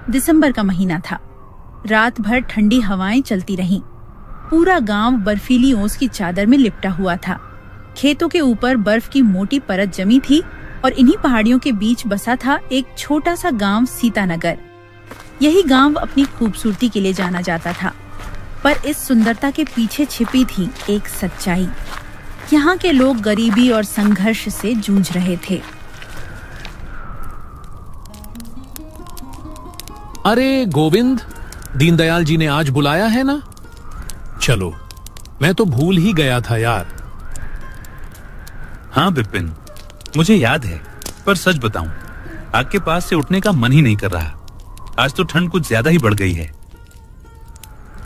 दिसंबर का महीना था। रात भर ठंडी हवाएं चलती रहीं। पूरा गांव बर्फीली ओस की चादर में लिपटा हुआ था। खेतों के ऊपर बर्फ की मोटी परत जमी थी और इन्हीं पहाड़ियों के बीच बसा था एक छोटा सा गांव सीतानगर। यही गांव अपनी खूबसूरती के लिए जाना जाता था, पर इस सुंदरता के पीछे छिपी थी एक सच्चाई। यहाँ के लोग गरीबी और संघर्ष से जूझ रहे थे। अरे गोविंद, दीनदयाल जी ने आज बुलाया है ना? चलो, मैं तो भूल ही गया था यार। हाँ विपिन, मुझे याद है, पर सच बताऊं, आग के पास से उठने का मन ही नहीं कर रहा। आज तो ठंड कुछ ज्यादा ही बढ़ गई है।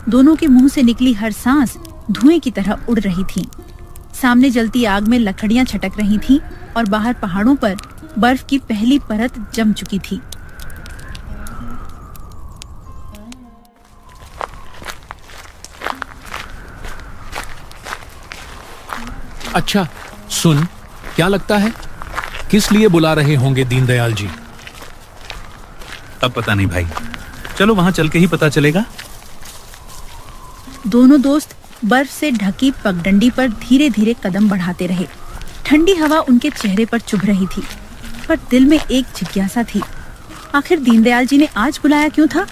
दोनों के मुंह से निकली हर सांस धुएं की तरह उड़ रही थी। सामने जलती आग में लकड़ियां छटक रही थीं और बाहर पहाड़ों पर बर्फ की पहली परत जम चुकी थी। अच्छा सुन, क्या लगता है किस लिए बुला रहे होंगे दीनदयाल जी? अब पता नहीं भाई, चलो वहां चल के ही पता चलेगा। दोनों दोस्त बर्फ से ढकी पगडंडी पर धीरे धीरे कदम बढ़ाते रहे। ठंडी हवा उनके चेहरे पर चुभ रही थी, पर दिल में एक जिज्ञासा थी। आखिर दीनदयाल जी ने आज बुलाया क्यों था?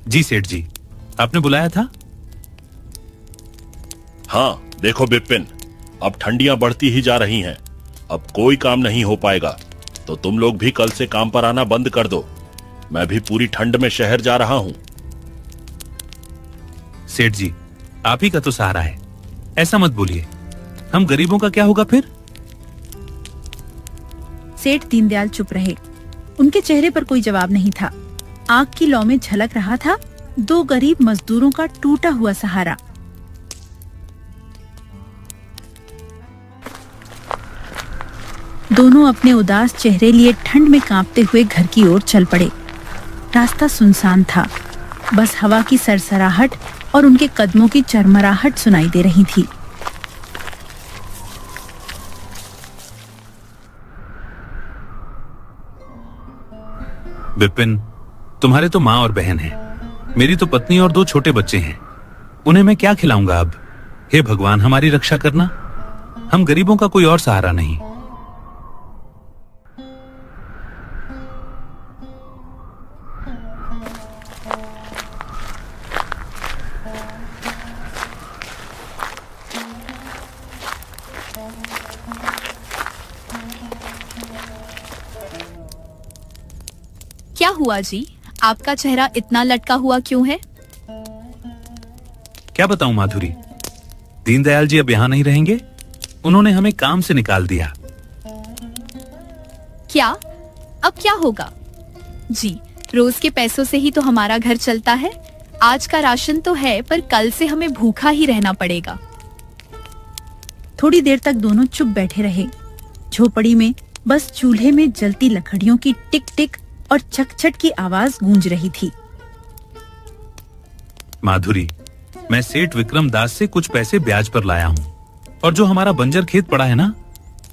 जी सेठ जी, आपने बुलाया था? हाँ देखो बिपिन, अब ठंडियां बढ़ती ही जा रही हैं। अब कोई काम नहीं हो पाएगा, तो तुम लोग भी कल से काम पर आना बंद कर दो। मैं भी पूरी ठंड में शहर जा रहा हूं। सेठ जी, आप ही का तो सहारा है, ऐसा मत बोलिए। हम गरीबों का क्या होगा फिर? सेठ दीनदयाल चुप रहे। उनके चेहरे पर कोई जवाब नहीं था। आग की लौ में झलक रहा था दो गरीब मजदूरों का टूटा हुआ सहारा। दोनों अपने उदास चेहरे लिए ठंड में कांपते हुए घर की ओर चल पड़े। रास्ता सुनसान था, बस हवा की सरसराहट और उनके कदमों की चरमराहट सुनाई दे रही थी। विपिन, तुम्हारे तो माँ और बहन है, मेरी तो पत्नी और 2 छोटे बच्चे हैं। उन्हें मैं क्या खिलाऊंगा अब? हे भगवान, हमारी रक्षा करना। हम गरीबों का कोई और सहारा नहीं। क्या हुआ जी? आपका चेहरा इतना लटका हुआ क्यों है? क्या बताऊं माधुरी, दीनदयाल जी अब यहाँ नहीं रहेंगे। उन्होंने हमें काम से निकाल दिया। क्या? अब क्या होगा? जी, रोज के पैसों से ही तो हमारा घर चलता है। आज का राशन तो है, पर कल से हमें भूखा ही रहना पड़ेगा। थोड़ी देर तक दोनों चुप बैठे रहे। झोपड़ी में बस चूल्हे में जलती लकड़ियों की टिक टिक और चकचक की आवाज गूंज रही थी। माधुरी, मैं सेठ विक्रम दास से कुछ पैसे ब्याज पर लाया हूँ, और जो हमारा बंजर खेत पड़ा है ना,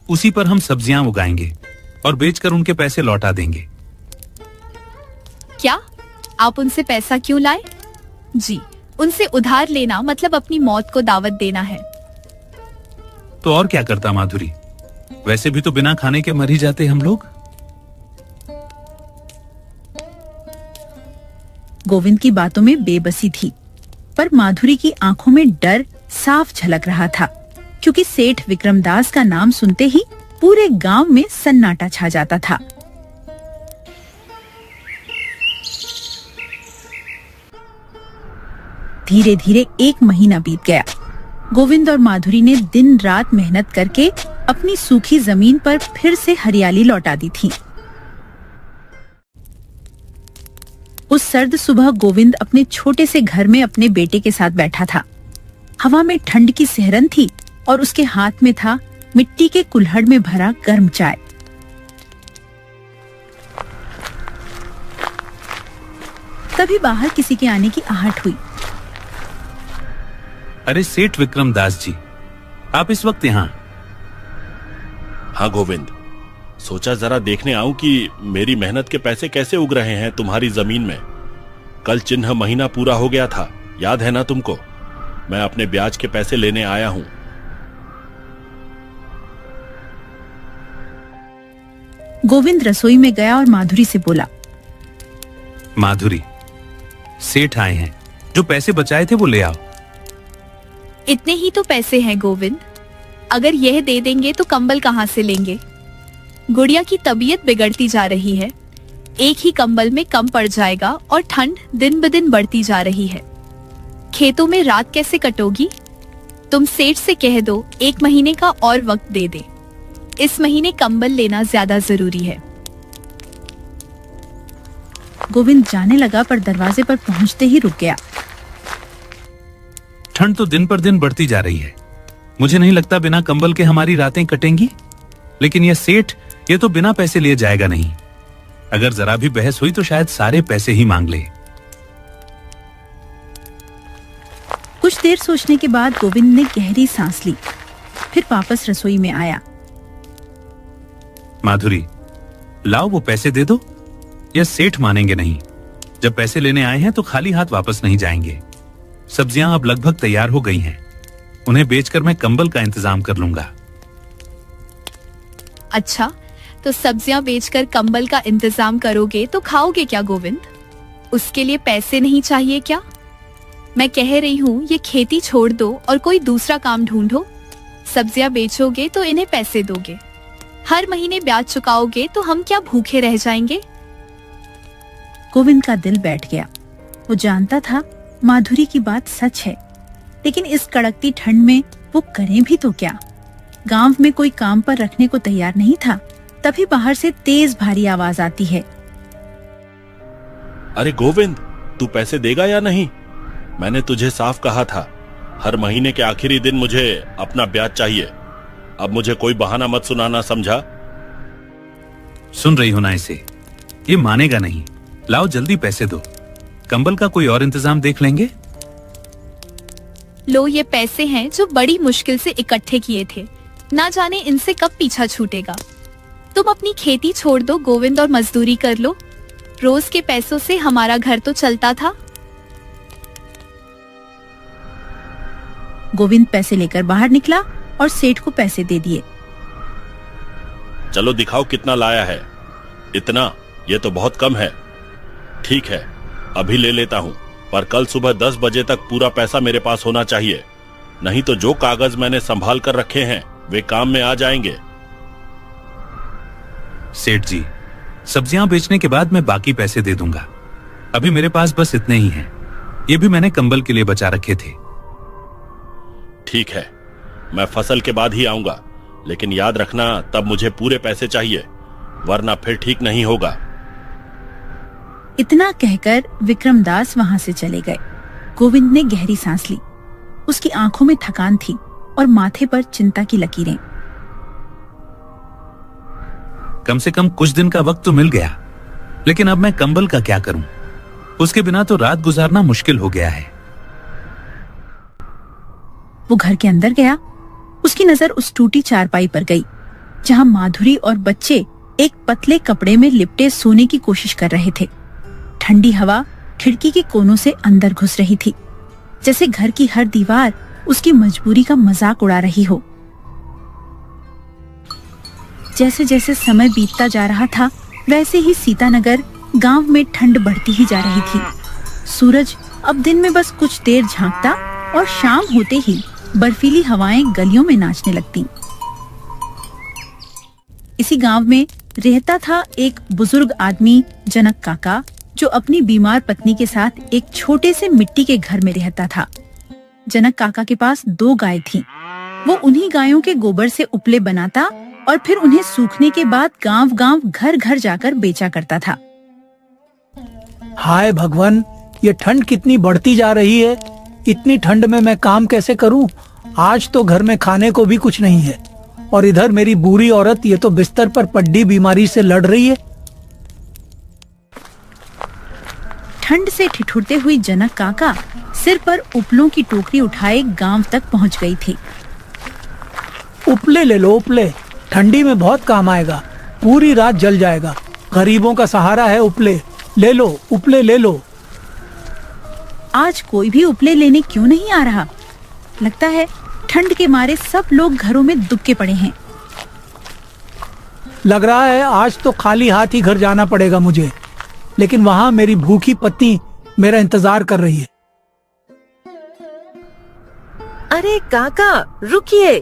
उसी पर हम सब्जियां उगाएंगे और बेचकर उनके पैसे लौटा देंगे। क्या? आप उनसे पैसा क्यों लाए? जी, उनसे उधार लेना मतलब अपनी मौत को दावत देना है। तो और क्या करता माधुरी, वैसे भी तो बिना खाने के मर ही जाते हम लोग। गोविंद की बातों में बेबसी थी, पर माधुरी की आंखों में डर साफ झलक रहा था, क्योंकि सेठ विक्रमदास का नाम सुनते ही पूरे गांव में सन्नाटा छा जाता था। धीरे धीरे 1 महीना बीत गया। गोविंद और माधुरी ने दिन रात मेहनत करके अपनी सूखी जमीन पर फिर से हरियाली लौटा दी थी। उस सर्द सुबह गोविंद अपने छोटे से घर में अपने बेटे के साथ बैठा था। हवा में ठंड की सिहरन थी और उसके हाथ में था मिट्टी के कुल्हड़ में भरा गर्म चाय। तभी बाहर किसी के आने की आहट हुई। अरे सेठ विक्रम दास जी, आप इस वक्त यहाँ? हाँ गोविंद, सोचा जरा देखने आऊं कि मेरी मेहनत के पैसे कैसे उग रहे हैं तुम्हारी जमीन में। कल चिन्ह महीना पूरा हो गया था, याद है ना तुमको? मैं अपने ब्याज के पैसे लेने आया हूं। गोविंद रसोई में गया और माधुरी से बोला, माधुरी, सेठ आए हैं, जो पैसे बचाए थे वो ले आओ। इतने ही तो पैसे हैं गोविंद, अगर यह दे देंगे तो कंबल कहाँ से लेंगे? गुड़िया की तबीयत बिगड़ती जा रही है, एक ही कंबल में कम पड़ जाएगा और ठंड दिन ब दिन बढ़ती जा रही है। खेतों में रात कैसे कटोगी? तुम सेठ से कह दो 1 महीने का और वक्त दे दे। इस महीने कंबल लेना ज्यादा जरूरी है। गोविंद जाने लगा पर दरवाजे पर पहुंचते ही रुक गया। ठंड तो दिन पर दिन बढ़ती जा रही है, मुझे नहीं लगता बिना कंबल के हमारी रातें कटेंगी। लेकिन यह सेठ, ये तो बिना पैसे लिए जाएगा नहीं। अगर जरा भी बहस हुई तो शायद सारे पैसे ही मांग ले। कुछ देर सोचने के बाद गोविंद ने गहरी सांस ली, फिर वापस रसोई में आया। माधुरी, लाओ वो पैसे दे दो, यह सेठ मानेंगे नहीं। जब पैसे लेने आए हैं तो खाली हाथ वापस नहीं जाएंगे। सब्जियां अब लगभग तैयार हो गई हैं, उन्हें बेचकर मैं कंबल का इंतजाम कर लूंगा। अच्छा, तो सब्जियां बेचकर कंबल का इंतजाम करोगे तो खाओगे क्या गोविंद? उसके लिए पैसे नहीं चाहिए क्या? मैं कह रही हूँ ये खेती छोड़ दो और कोई दूसरा काम ढूंढो। सब्जियां बेचोगे तो इन्हें पैसे दोगे, हर महीने ब्याज चुकाओगे तो हम क्या भूखे रह जाएंगे? गोविंद का दिल बैठ गया। वो जानता था माधुरी की बात सच है, लेकिन इस कड़कती ठंड में वो करें भी तो क्या? गांव में कोई काम पर रखने को तैयार नहीं था। तभी बाहर से तेज भारी आवाज आती है, अरे गोविंद, तू पैसे देगा या नहीं? मैंने तुझे साफ कहा था, हर महीने के आखिरी दिन मुझे अपना ब्याज चाहिए। अब मुझे कोई बहाना मत सुनाना, समझा? सुन रही हो ना इसे? ये मानेगा नहीं। लाओ जल्दी पैसे दो, कंबल का कोई और इंतजाम देख लेंगे। लो, ये पैसे हैं जो बड़ी मुश्किल से इकट्ठे किए थे, ना जाने इनसे कब पीछा छूटेगा। तुम अपनी खेती छोड़ दो गोविंद और मजदूरी कर लो। रोज के पैसों से हमारा घर तो चलता था। गोविंद पैसे लेकर बाहर निकला और सेठ को पैसे दे दिए। चलो दिखाओ कितना लाया है। इतना? ये तो बहुत कम है। ठीक है, अभी ले लेता हूं, पर कल सुबह 10 बजे तक पूरा पैसा मेरे पास होना चाहिए, नहीं तो जो कागज मैंने संभाल कर रखे हैं वे काम में आ जाएंगे। सेठ जी, सब्जियां बेचने के बाद मैं बाकी पैसे दे दूंगा। अभी मेरे पास बस इतने ही हैं। ये भी मैंने कंबल के लिए बचा रखे थे। ठीक है, मैं फसल के बाद ही आऊंगा, लेकिन याद रखना तब मुझे पूरे पैसे चाहिए, वरना फिर ठीक नहीं होगा। इतना कहकर विक्रमदास वहां से चले गए। गोविंद ने गहरी सांस ली। उसकी आंखों में थकान थी और माथे पर चिंता की लकीरें। कम से कम कुछ दिन का वक्त तो मिल गया, लेकिन अब मैं कंबल का क्या करूं? उसके बिना तो रात गुजारना मुश्किल हो गया है। वो घर के अंदर गया। उसकी नजर उस टूटी चारपाई पर गई, जहां माधुरी और बच्चे एक पतले कपड़े में लिपटे सोने की कोशिश कर रहे थे। ठंडी हवा खिड़की के कोनों से अंदर घुस रही थी, जैसे घर की हर दीवार उसकी मजबूरी का मजाक उड़ा रही हो। जैसे जैसे समय बीतता जा रहा था, वैसे ही सीतानगर गांव में ठंड बढ़ती ही जा रही थी। सूरज अब दिन में बस कुछ देर झांकता और शाम होते ही बर्फीली हवाएं गलियों में नाचने लगती। इसी गांव में रहता था एक बुजुर्ग आदमी, जनक काका, जो अपनी बीमार पत्नी के साथ एक छोटे से मिट्टी के घर में रहता था। जनक काका के पास 2 गाय थीं। वो उन्हीं गायों के गोबर से उपले बनाता और फिर उन्हें सूखने के बाद गांव-गांव, घर-घर जाकर बेचा करता था। हाय भगवान, ये ठंड कितनी बढ़ती जा रही है। इतनी ठंड में मैं काम कैसे करूं? आज तो घर में खाने को भी कुछ नहीं है, और इधर मेरी बूढ़ी औरत ये तो बिस्तर पर पड्डी बीमारी से लड़ रही है। ठंड से ठिठुरते हुई जनक काका सिर पर उपलों की टोकरी उठाए गांव तक पहुंच गई थी। उपले ले लो, उपले। ठंडी में बहुत काम आएगा। पूरी रात जल जाएगा। गरीबों का सहारा है उपले। ले लो, उपले ले लो। आज कोई भी उपले लेने क्यों नहीं आ रहा? लगता है ठंड के मारे सब लोग घरों में दुबके पड़े हैं। लग रहा है आज तो खाली हाथ ही घर जाना पड़ेगा मुझे, लेकिन वहाँ मेरी भूखी पत्नी मेरा इंतजार कर रही है। अरे काका रुकिए,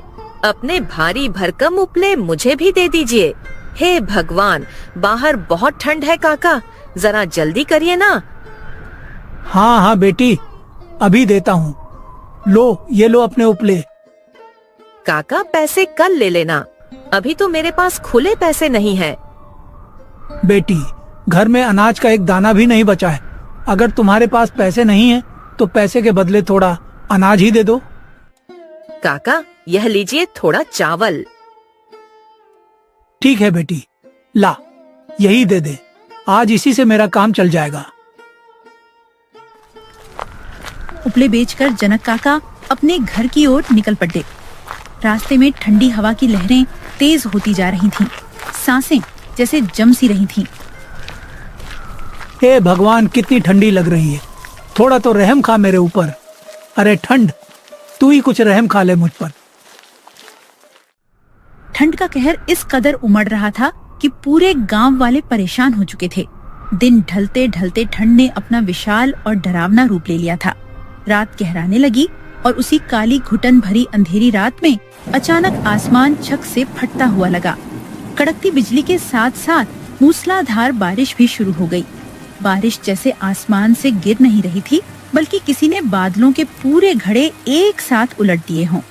अपने भारी भरकम उपले मुझे भी दे दीजिए। हे भगवान, बाहर बहुत ठंड है काका, जरा जल्दी करिए ना। हाँ हाँ बेटी, अभी देता हूँ। लो, ये लो अपने उपले। काका पैसे कल ले लेना, अभी तो मेरे पास खुले पैसे नहीं है। बेटी, घर में अनाज का एक दाना भी नहीं बचा है। अगर तुम्हारे पास पैसे नहीं है तो पैसे के बदले थोड़ा अनाज ही दे दो। काका यह लीजिए थोड़ा चावल। ठीक है बेटी, ला यही दे दे। आज इसी से मेरा काम चल जाएगा। उपले बेचकर जनक काका अपने घर की ओर निकल पड़े। रास्ते में ठंडी हवा की लहरें तेज होती जा रही थीं। सांसें जैसे जम सी रही थीं। हे भगवान, कितनी ठंडी लग रही है। थोड़ा तो रहम खा मेरे ऊपर। अरे ठंड, तू ही कुछ रहम खा ले मुझ पर। ठंड का कहर इस कदर उमड़ रहा था कि पूरे गांव वाले परेशान हो चुके थे। दिन ढलते ढलते ठंड ने अपना विशाल और डरावना रूप ले लिया था। रात गहराने लगी और उसी काली घुटन भरी अंधेरी रात में अचानक आसमान छक से फटता हुआ लगा। कड़कती बिजली के साथ साथ मूसलाधार बारिश भी शुरू हो गई। बारिश जैसे आसमान से गिर नहीं रही थी, बल्कि किसी ने बादलों के पूरे घड़े एक साथ उलट दिए हों।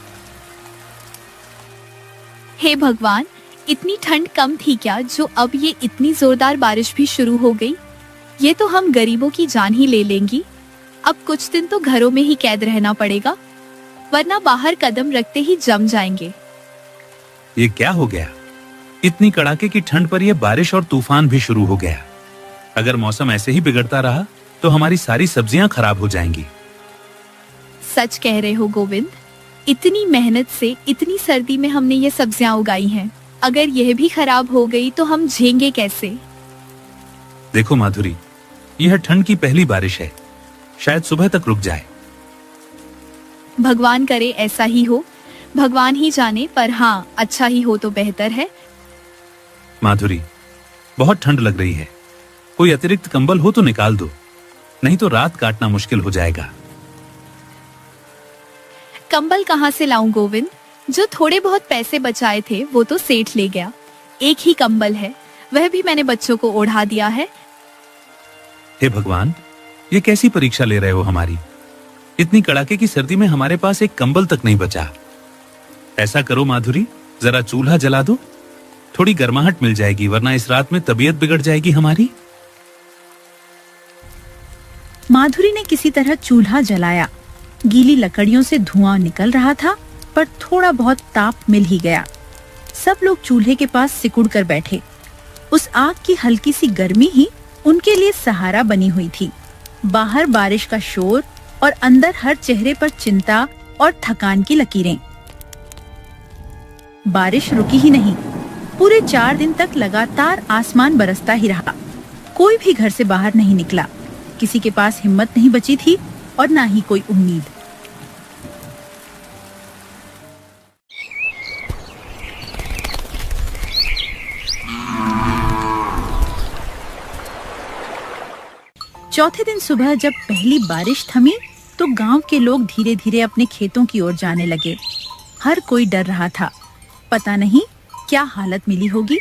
हे भगवान, इतनी ठंड कम थी क्या जो अब ये इतनी जोरदार बारिश भी शुरू हो गई? ये तो हम गरीबों की जान ही ले लेंगी। अब कुछ दिन तो घरों में ही कैद रहना पड़ेगा, वरना बाहर कदम रखते ही जम जाएंगे। ये क्या हो गया? इतनी कड़ाके की ठंड पर यह बारिश और तूफान भी शुरू हो गया। अगर मौसम ऐसे ही बिगड़ता रहा तो हमारी सारी सब्जियां खराब हो जाएंगी। सच कह रहे हो गोविंद, इतनी मेहनत से इतनी सर्दी में हमने ये सब्जियां उगाई हैं। अगर यह भी खराब हो गई तो हम झेंगे कैसे? देखो माधुरी, यह ठंड की पहली बारिश है, शायद सुबह तक रुक जाए। भगवान करे ऐसा ही हो, भगवान ही जाने, पर हाँ अच्छा ही हो तो बेहतर है। माधुरी, बहुत ठंड लग रही है, कोई अतिरिक्त कंबल हो तो निकाल दो, नहीं तो रात काटना मुश्किल हो जाएगा। कंबल कहाँ से लाऊं गोविंद? जो थोड़े बहुत पैसे बचाए थे वो तो सेठ ले गया। एक ही कंबल है, वह भी मैंने बच्चों को ओढ़ा दिया है। हे भगवान, ये कैसी परीक्षा ले रहे हो हमारी? इतनी कड़ाके की सर्दी में हमारे पास एक कंबल तक नहीं बचा। ऐसा करो माधुरी, जरा चूल्हा जला दो, थोड़ी गर्माहट मिल जाएगी, वरना इस रात में तबीयत बिगड़ जाएगी हमारी। माधुरी ने किसी तरह चूल्हा जलाया। गीली लकड़ियों से धुआं निकल रहा था, पर थोड़ा बहुत ताप मिल ही गया। सब लोग चूल्हे के पास सिकुड़ कर बैठे। उस आग की हल्की सी गर्मी ही उनके लिए सहारा बनी हुई थी। बाहर बारिश का शोर और अंदर हर चेहरे पर चिंता और थकान की लकीरें। बारिश रुकी ही नहीं। पूरे 4 दिन तक लगातार आसमान बरसता ही रहा। कोई भी घर से बाहर नहीं निकला। किसी के पास हिम्मत नहीं बची थी और ना ही कोई उम्मीद। चौथे दिन सुबह जब पहली बारिश थमी तो गांव के लोग धीरे धीरे अपने खेतों की ओर जाने लगे। हर कोई डर रहा था, पता नहीं क्या हालत मिली होगी।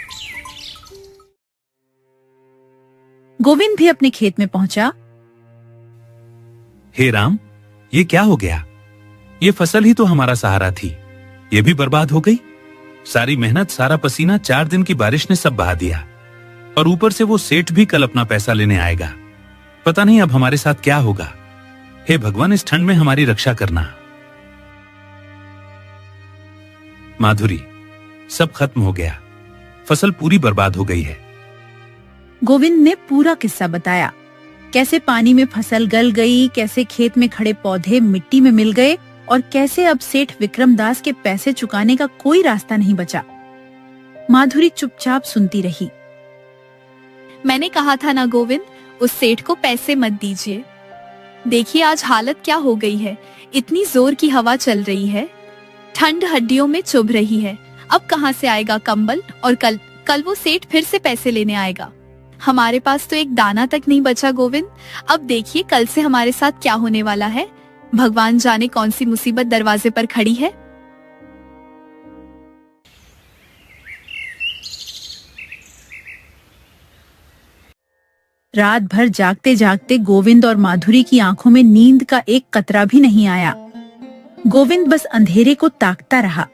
गोविंद भी अपने खेत में पहुंचा। हे राम, ये क्या हो गया? ये फसल ही तो हमारा सहारा थी, ये भी बर्बाद हो गई। सारी मेहनत, सारा पसीना 4 दिन की बारिश ने सब बहा दिया, और ऊपर से वो सेठ भी कल अपना पैसा लेने आएगा। पता नहीं अब हमारे साथ क्या होगा। हे भगवान, इस ठंड में हमारी रक्षा करना। माधुरी, सब खत्म हो गया, फसल पूरी बर्बाद हो गई है। गोविंद ने पूरा किस्सा बताया। कैसे पानी में फसल गल गई, कैसे खेत में खड़े पौधे मिट्टी में मिल गए और कैसे अब सेठ विक्रमदास के पैसे चुकाने का कोई रास्ता नहीं बचा। माधुरी चुपचाप सुनती रही। मैंने कहा था ना गोविंद, उस सेठ को पैसे मत दीजिए। देखिए आज हालत क्या हो गई है, इतनी जोर की हवा चल रही है, ठंड हड्डियों में चुभ रही है। अब कहाँ से आएगा कंबल? और कल वो सेठ फिर से पैसे लेने आएगा। हमारे पास तो एक दाना तक नहीं बचा गोविंद। अब देखिए कल से हमारे साथ क्या होने वाला है। भगवान जाने कौन सी मुसीबत दरवाजे पर खड़ी है। रात भर जागते जागते गोविंद और माधुरी की आंखों में नींद का एक कतरा भी नहीं आया। गोविंद बस अंधेरे को ताकता रहा।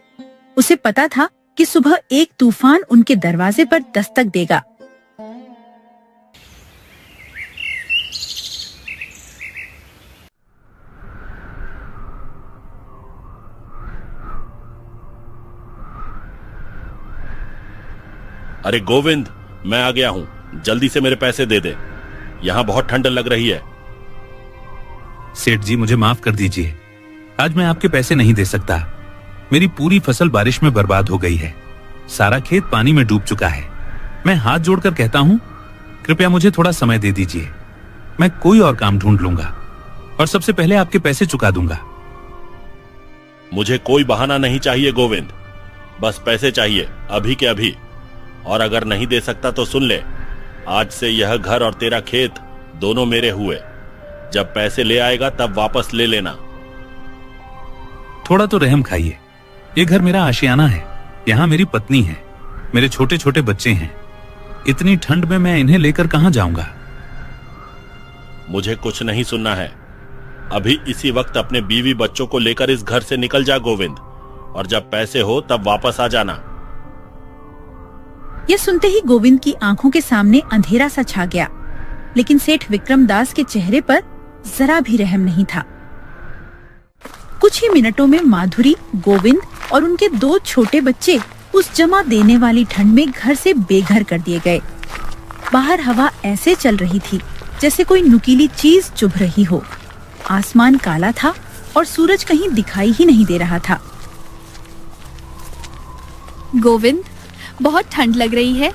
उसे पता था कि सुबह एक तूफान उनके दरवाजे पर दस्तक देगा। अरे गोविंद, मैं आ गया हूँ, जल्दी से मेरे पैसे दे दे, यहाँ बहुत ठंड लग रही है। सेठ जी मुझे माफ कर दीजिए, आज मैं आपके पैसे नहीं दे सकता। मेरी पूरी फसल बारिश में बर्बाद हो गई है, सारा खेत पानी में डूब चुका है। मैं हाथ जोड़कर कहता हूँ, कृपया मुझे थोड़ा समय दे दीजिए, मैं कोई और काम ढूंढ लूंगा और सबसे पहले आपके पैसे चुका दूंगा। मुझे कोई बहाना नहीं चाहिए गोविंद, बस पैसे चाहिए अभी के अभी। और अगर नहीं दे सकता तो सुन ले, आज से यह घर और तेरा खेत दोनों मेरे हुए। जब पैसे ले आएगा तब वापस ले लेना। थोड़ा तो रहम खाइए, ये घर मेरा आशियाना है, यहाँ मेरी पत्नी है, मेरे छोटे छोटे बच्चे हैं। इतनी ठंड में मैं इन्हें लेकर कहां जाऊंगा? मुझे कुछ नहीं सुनना है, अभी इसी वक्त अपने बीवी बच्चों को लेकर इस घर से निकल जा गोविंद, और जब पैसे हो तब वापस आ जाना। यह सुनते ही गोविंद की आंखों के सामने अंधेरा सा छा गया, लेकिन सेठ विक्रमदास के चेहरे पर जरा भी रहम नहीं था। कुछ ही मिनटों में माधुरी, गोविंद और उनके 2 छोटे बच्चे उस जमा देने वाली ठंड में घर से बेघर कर दिए गए। बाहर हवा ऐसे चल रही थी जैसे कोई नुकीली चीज चुभ रही हो। आसमान काला था और सूरज कहीं दिखाई ही नहीं दे रहा था। गोविंद, बहुत ठंड लग रही है,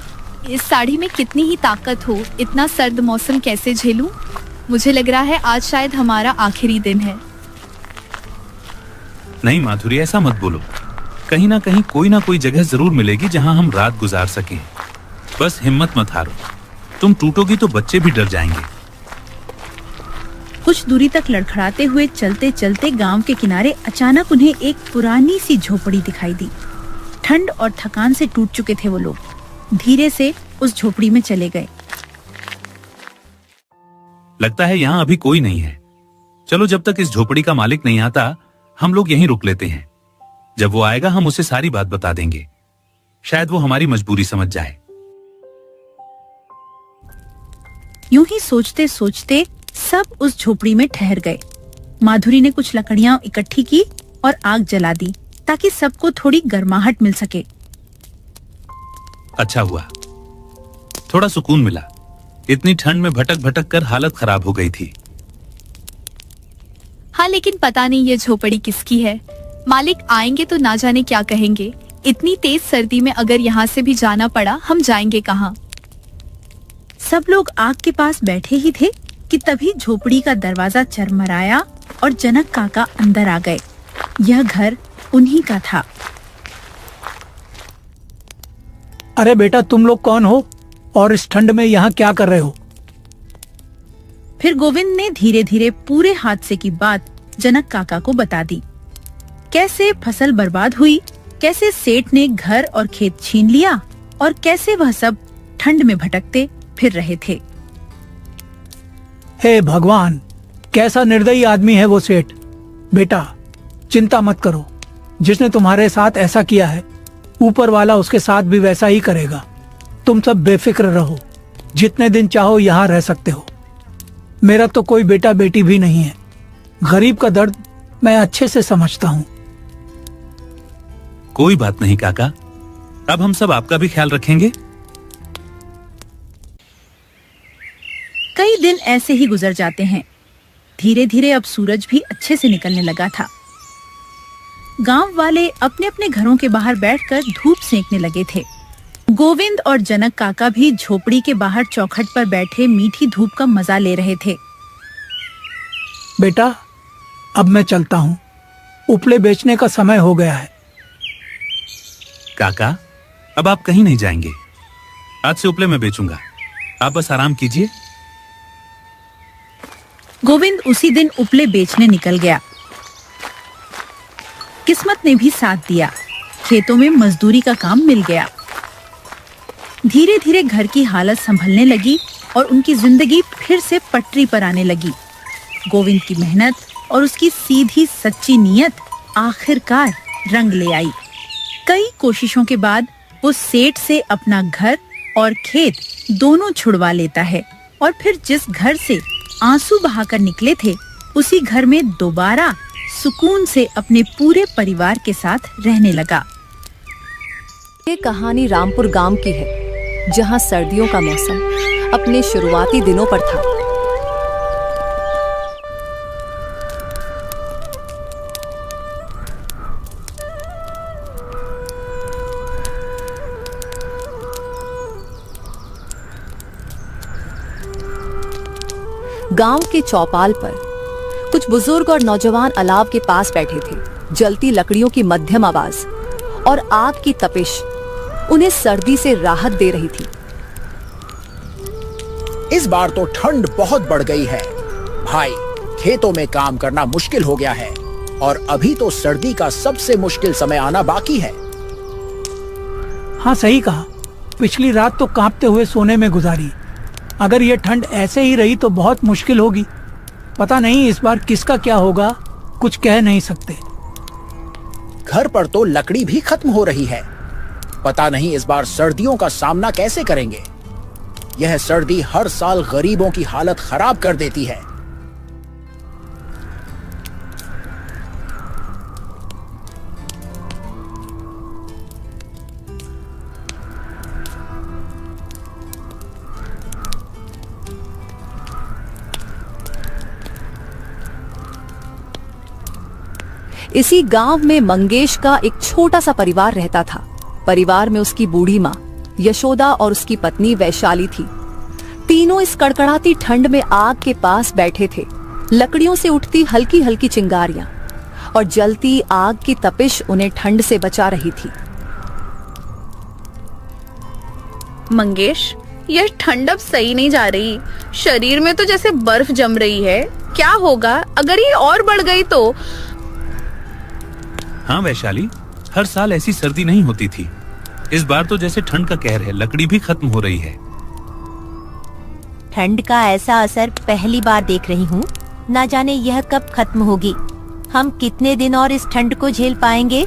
इस साड़ी में कितनी ही ताकत हो, इतना सर्द मौसम कैसे झेलूं? मुझे लग रहा है आज शायद हमारा आखिरी दिन है। नहीं माधुरी, ऐसा मत बोलो, कहीं ना कहीं कोई ना कोई जगह जरूर मिलेगी जहां हम रात गुजार सकें। बस हिम्मत मत हारो, तुम टूटोगी तो बच्चे भी डर जाएंगे। कुछ दूरी तक लड़खड़ाते हुए चलते चलते गांव के किनारे अचानक उन्हें एक पुरानी सी झोपड़ी दिखाई दी। ठंड और थकान से टूट चुके थे वो लोग। धीरे से उस झोपड़ी में चले गए। लगता है यहाँ अभी कोई नहीं है। चलो जब तक इस झोपड़ी का मालिक नहीं आता हम लोग यहीं रुक लेते हैं। जब वो आएगा हम उसे सारी बात बता देंगे, शायद वो हमारी मजबूरी समझ जाए। यूं ही सोचते सोचते सब उस झोपड़ी में ठहर गए। माधुरी ने कुछ लकड़ियां इकट्ठी की और आग जला दी ताकि सबको थोड़ी गर्माहट मिल सके। अच्छा हुआ, थोड़ा सुकून मिला। इतनी ठंड में भटक भटक कर हालत खराब हो गई थी। हाँ, लेकिन पता नहीं ये झोपड़ी किसकी है। मालिक आएंगे तो ना जाने क्या कहेंगे। इतनी तेज सर्दी में अगर यहाँ से भी जाना पड़ा, हम जाएंगे कहाँ? सब लोग आग के पास बैठे ही थे कि तभी झोपड़ी का दरवाजा चरमराया और जनक काका अंदर आ गए। यह घर उन्हीं का था। अरे बेटा, तुम लोग कौन हो और इस ठंड में यहाँ क्या कर रहे हो? फिर गोविंद ने धीरे धीरे पूरे हादसे की बात जनक काका को बता दी। कैसे फसल बर्बाद हुई, कैसे सेठ ने घर और खेत छीन लिया और कैसे वह सब ठंड में भटकते फिर रहे थे। हे भगवान, कैसा निर्दयी आदमी है वो सेठ। बेटा चिंता मत करो, जिसने तुम्हारे साथ ऐसा किया है ऊपर वाला उसके साथ भी वैसा ही करेगा। तुम सब बेफिक्र रहो, जितने दिन चाहो यहाँ रह सकते हो। मेरा तो कोई बेटा बेटी भी नहीं है। गरीब का दर्द मैं अच्छे से समझता हूँ। कोई बात नहीं काका, अब हम सब आपका भी ख्याल रखेंगे। कई दिन ऐसे ही गुजर जाते हैं। धीरे धीरे अब सूरज भी अच्छे से निकलने लगा था। गांव वाले अपने अपने घरों के बाहर बैठकर धूप सेंकने लगे थे। गोविंद और जनक काका भी झोपड़ी के बाहर चौखट पर बैठे मीठी धूप का मजा ले रहे थे। बेटा, अब मैं चलता हूँ। उपले बेचने का समय हो गया है। काका, अब आप कहीं नहीं जाएंगे। आज से उपले मैं बेचूंगा। आप बस आराम कीजिए। गोविंद उसी दिन उपले बेचने निकल गया। किस्मत ने भी साथ दिया। खेतों में मजदूरी का काम मिल गया। धीरे धीरे घर की हालत संभलने लगी और उनकी जिंदगी फिर से पटरी पर आने लगी। गोविंद की मेहनत और उसकी सीधी सच्ची नीयत आखिरकार रंग ले आई। कई कोशिशों के बाद वो सेठ से अपना घर और खेत दोनों छुड़वा लेता है और फिर जिस घर से आंसू बहाकर निकले थे उसी घर में दोबारा सुकून से अपने पूरे परिवार के साथ रहने लगा। ये कहानी रामपुर गांव की है, जहां सर्दियों का मौसम अपने शुरुआती दिनों पर था। गांव के चौपाल पर कुछ बुजुर्ग और नौजवान अलाव के पास बैठे थे। जलती लकड़ियों की मध्यम आवाज और आग की तपिश उन्हें सर्दी से राहत दे रही थी। इस बार तो ठंड बहुत बढ़ गई है भाई। खेतों में काम करना मुश्किल हो गया है और अभी तो सर्दी का सबसे मुश्किल समय आना बाकी है। हाँ, सही कहा। पिछली रात तो कांपते हुए सोने में गुजारी। अगर ये ठंड ऐसे ही रही तो बहुत मुश्किल होगी। पता नहीं इस बार किसका क्या होगा, कुछ कह नहीं सकते। घर पर तो लकड़ी भी खत्म हो रही है। पता नहीं इस बार सर्दियों का सामना कैसे करेंगे। यह सर्दी हर साल गरीबों की हालत खराब कर देती है। इसी गांव में मंगेश का एक छोटा सा परिवार रहता था। परिवार में उसकी बूढ़ी माँ यशोदा और उसकी पत्नी वैशाली थी। तीनों इस कड़कड़ाती ठंड में आग के पास बैठे थे। लकड़ियों से उठती हल्की हल्की चिंगारियां और जलती आग की तपिश उन्हें ठंड से बचा रही थी। मंगेश, यह ठंड अब सही नहीं जा रही। शरीर में तो जैसे बर्फ जम रही है। क्या होगा अगर ये और बढ़ गई तो? हाँ वैशाली, हर साल ऐसी सर्दी नहीं होती थी। इस बार तो जैसे ठंड का कहर है, लकड़ी भी खत्म हो रही है। ठंड का ऐसा असर पहली बार देख रही हूँ। ना जाने यह कब खत्म होगी। हम कितने दिन और इस ठंड को झेल पाएंगे?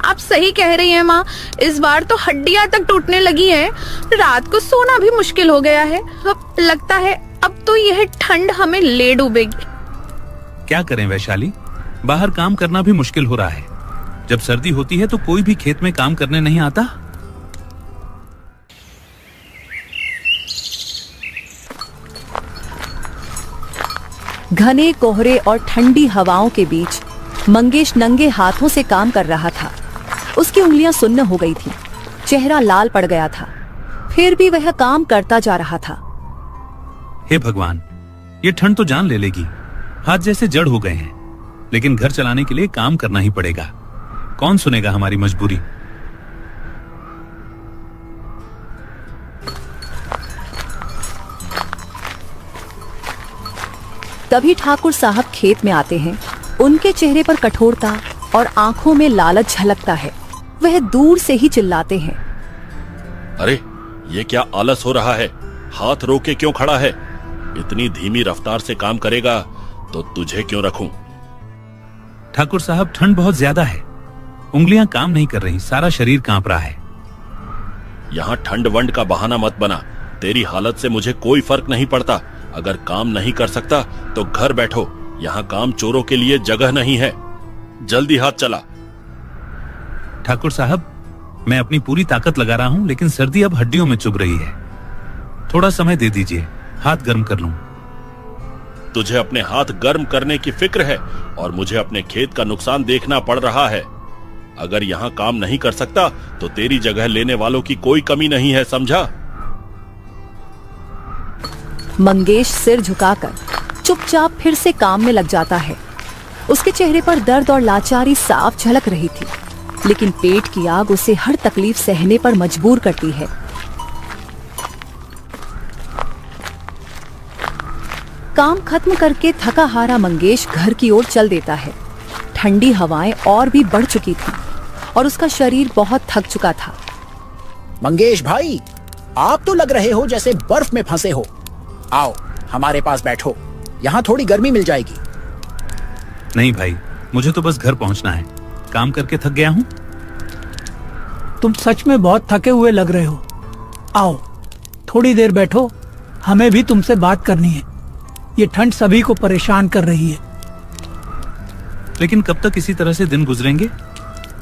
आप सही कह रही हैं माँ। इस बार तो हड्डियां तक टूटने लगी हैं। रात को सोना भी मुश्किल हो गया है। अब लगता है अब तो यह ठंड हमें ले डूबेगी। क्या करें वैशाली, बाहर काम करना भी मुश्किल हो रहा है। जब सर्दी होती है तो कोई भी खेत में काम करने नहीं आता। घने कोहरे और ठंडी हवाओं के बीच मंगेश नंगे हाथों से काम कर रहा था। उसकी उंगलियां सुन्न हो गई थी, चेहरा लाल पड़ गया था, फिर भी वह काम करता जा रहा था। हे भगवान, ये ठंड तो जान ले लेगी। हाथ जैसे जड़ हो गए हैं, लेकिन घर चलाने के लिए काम करना ही पड़ेगा। कौन सुनेगा हमारी मजबूरी। तभी ठाकुर साहब खेत में आते हैं। उनके चेहरे पर कठोरता और आंखों में लालच झलकता है। वह दूर से ही चिल्लाते हैं, अरे ये क्या आलस हो रहा है? हाथ रोके क्यों खड़ा है? इतनी धीमी रफ्तार से काम करेगा तो तुझे क्यों रखूं? ठाकुर साहब, ठंड बहुत ज्यादा है। उंगलियां काम नहीं कर रही, सारा शरीर कांप रहा है। यहाँ ठंड वंड का बहाना मत बना। तेरी हालत से मुझे कोई फर्क नहीं पड़ता। अगर काम नहीं कर सकता तो घर बैठो। यहाँ काम चोरों के लिए जगह नहीं है। जल्दी हाथ चला। ठाकुर साहब, मैं अपनी पूरी ताकत लगा रहा हूँ, लेकिन सर्दी अब हड्डियों में चुभ रही है। थोड़ा समय दे दीजिए, हाथ गर्म कर लूं। तुझे अपने हाथ गर्म करने की फिक्र है और मुझे अपने खेत का नुकसान देखना पड़ रहा है। अगर यहाँ काम नहीं कर सकता तो तेरी जगह लेने वालों की कोई कमी नहीं है, समझा? मंगेश सिर झुकाकर चुपचाप फिर से काम में लग जाता है। उसके चेहरे पर दर्द और लाचारी साफ झलक रही थी, लेकिन पेट की आग उसे हर तकलीफ सहने पर मजबूर करती है। काम खत्म करके थका हारा मंगेश घर की ओर चल देता है। ठंडी हवाएं और भी बढ़ चुकी थी और उसका शरीर बहुत थक चुका था। मंगेश भाई, आप तो लग रहे हो जैसे बर्फ में फंसे हो। आओ हमारे पास बैठो, यहाँ थोड़ी गर्मी मिल जाएगी। नहीं भाई, मुझे तो बस घर पहुंचना है, काम करके थक गया हूँ। तुम सच में बहुत थके हुए लग रहे हो। आओ थोड़ी देर बैठो, हमें भी तुमसे बात करनी है। ये ठंड सभी को परेशान कर रही है। लेकिन कब तक इसी तरह से दिन गुजरेंगे?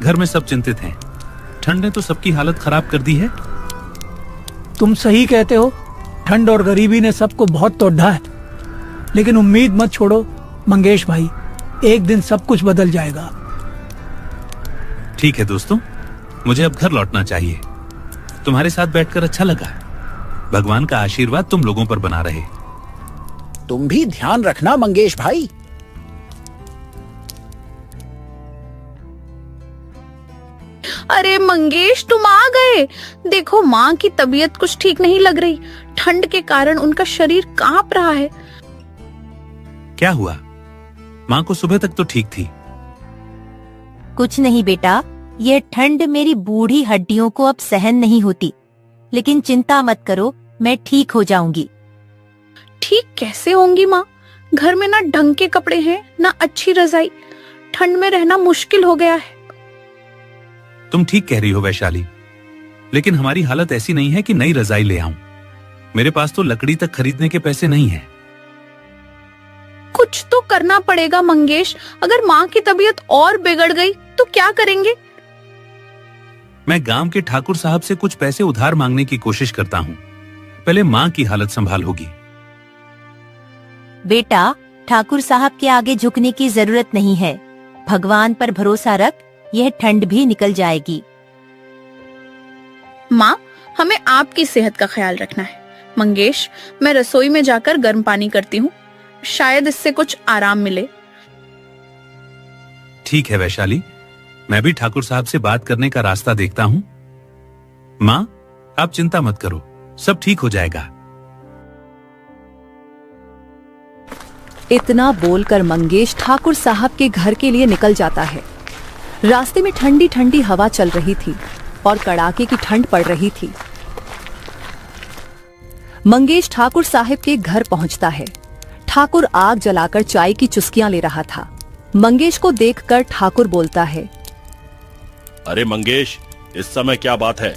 घर में सब चिंतित हैं। ठंड ने तो सबकी हालत खराब कर दी है। तुम सही कहते हो, ठंड और गरीबी ने सबको बहुत तोड़ा है। लेकिन उम्मीद मत छोड़ो मंगेश भाई, एक दिन सब कुछ बदल जाएगा। ठीक है दोस्तों, मुझे अब घर लौटना चाहिए। तुम्हारे साथ बैठकर अच्छा लगा। भगवान का आशीर्वाद तुम लोगों पर बना रहे। तुम भी ध्यान रखना मंगेश भाई। अरे मंगेश, तुम आ गए। देखो, माँ की तबीयत कुछ ठीक नहीं लग रही। ठंड के कारण उनका शरीर कांप रहा है। क्या हुआ? माँ को सुबह तक तो ठीक थी। कुछ नहीं बेटा, ये ठंड मेरी बूढ़ी हड्डियों को अब सहन नहीं होती। लेकिन चिंता मत करो, मैं ठीक हो जाऊंगी। ठीक कैसे होंगी माँ? घर में ना ढंग के कपड़े हैं, ना अच्छी रजाई। ठंड में रहना मुश्किल हो गया है। तुम ठीक कह रही हो वैशाली, लेकिन हमारी हालत ऐसी नहीं है कि नई रजाई ले आऊं। मेरे पास तो लकड़ी तक खरीदने के पैसे नहीं हैं। कुछ तो करना पड़ेगा मंगेश। अगर माँ की तबीयत और बिगड़ गई तो क्या करेंगे? मैं गांव के ठाकुर साहब से कुछ पैसे उधार मांगने की कोशिश करता हूँ। पहले माँ की हालत संभाल होगी। बेटा, ठाकुर साहब के आगे झुकने की जरूरत नहीं है। भगवान पर भरोसा रख, यह ठंड भी निकल जाएगी। माँ, हमें आपकी सेहत का ख्याल रखना है। मंगेश, मैं रसोई में जाकर गर्म पानी करती हूँ, शायद इससे कुछ आराम मिले। ठीक है वैशाली, मैं भी ठाकुर साहब से बात करने का रास्ता देखता हूँ। माँ, आप चिंता मत करो, सब ठीक हो जाएगा। इतना बोलकर मंगेश ठाकुर साहब के घर के लिए निकल जाता है। रास्ते में ठंडी ठंडी हवा चल रही थी और कड़ाके की ठंड पड़ रही थी। मंगेश ठाकुर साहब के घर पहुंचता है। ठाकुर आग जलाकर चाय की चुस्कियां ले रहा था। मंगेश को देखकर ठाकुर बोलता है, अरे मंगेश, इस समय क्या बात है?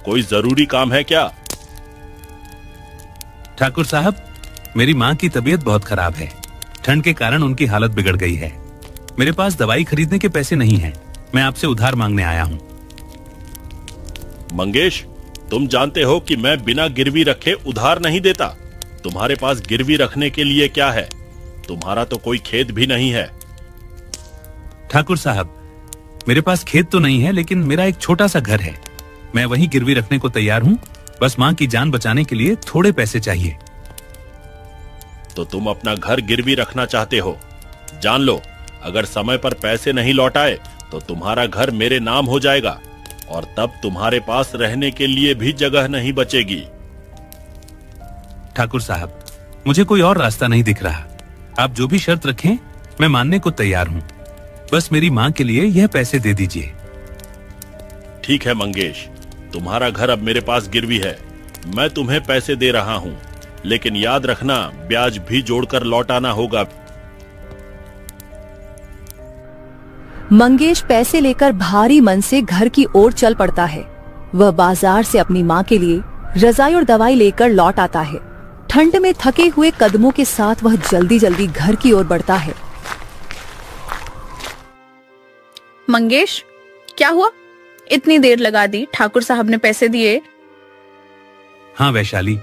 कोई जरूरी काम है क्या? ठाकुर साहब, मेरी माँ की तबीयत बहुत खराब है। ठंड के कारण उनकी हालत बिगड़ गई है। मेरे पास दवाई खरीदने के पैसे नहीं हैं। मैं आपसे उधार मांगने आया हूँ। मंगेश, तुम जानते हो कि मैं बिना गिरवी रखे उधार नहीं देता। तुम्हारे पास गिरवी रखने के लिए क्या है? तुम्हारा तो कोई खेत भी नहीं है। ठाकुर साहब, मेरे पास खेत तो नहीं है, लेकिन मेरा एक छोटा सा घर है। मैं वहीं गिरवी रखने को तैयार हूँ। बस माँ की जान बचाने के लिए थोड़े पैसे चाहिए। तो तुम अपना घर गिरवी रखना चाहते हो? जान लो, अगर समय पर पैसे नहीं लौटाए तो तुम्हारा घर मेरे नाम हो जाएगा और तब तुम्हारे पास रहने के लिए भी जगह नहीं बचेगी। ठाकुर साहब, मुझे कोई और रास्ता नहीं दिख रहा। आप जो भी शर्त रखें, मैं मानने को तैयार हूँ। बस मेरी माँ के लिए यह पैसे दे दीजिए। ठीक है मंगेश, तुम्हारा घर अब मेरे पास गिरवी है। मैं तुम्हें पैसे दे रहा हूँ, लेकिन याद रखना, ब्याज भी जोड़कर लौटाना होगा। मंगेश पैसे लेकर भारी मन से घर की ओर चल पड़ता है। वह बाजार से अपनी माँ के लिए रजाई और दवाई लेकर लौट आता है। ठंड में थके हुए कदमों के साथ वह जल्दी जल्दी घर की ओर बढ़ता है। मंगेश, क्या हुआ? इतनी देर लगा दी। ठाकुर साहब ने पैसे दिए? हाँ वैशाली,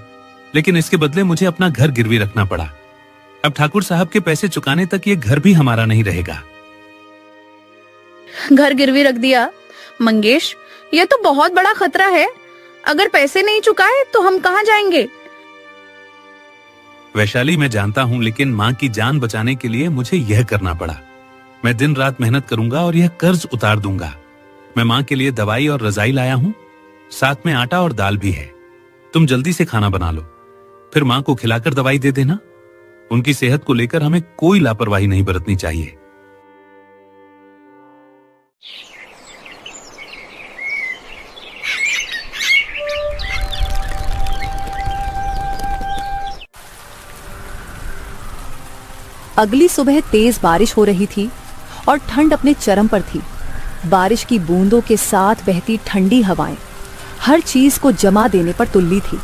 लेकिन इसके बदले मुझे अपना घर गिरवी रखना पड़ा। अब ठाकुर साहब के पैसे चुकाने तक ये घर भी हमारा नहीं रहेगा। घर गिरवी रख दिया मंगेश, यह तो बहुत बड़ा खतरा है। अगर पैसे नहीं चुकाए तो हम कहाँ जाएंगे? वैशाली, मैं जानता हूँ, लेकिन माँ की जान बचाने के लिए मुझे यह करना पड़ा। मैं दिन रात मेहनत करूंगा और यह कर्ज उतार दूंगा। मैं माँ के लिए दवाई और रजाई लाया हूँ, साथ में आटा और दाल भी है। तुम जल्दी से खाना बना लो, फिर माँ को खिलाकर दवाई दे देना। उनकी सेहत को लेकर हमें कोई लापरवाही नहीं बरतनी चाहिए। अगली सुबह तेज बारिश हो रही थी और ठंड अपने चरम पर थी। बारिश की बूंदों के साथ बहती ठंडी हवाएं हर चीज को जमा देने पर तुल्ली थी।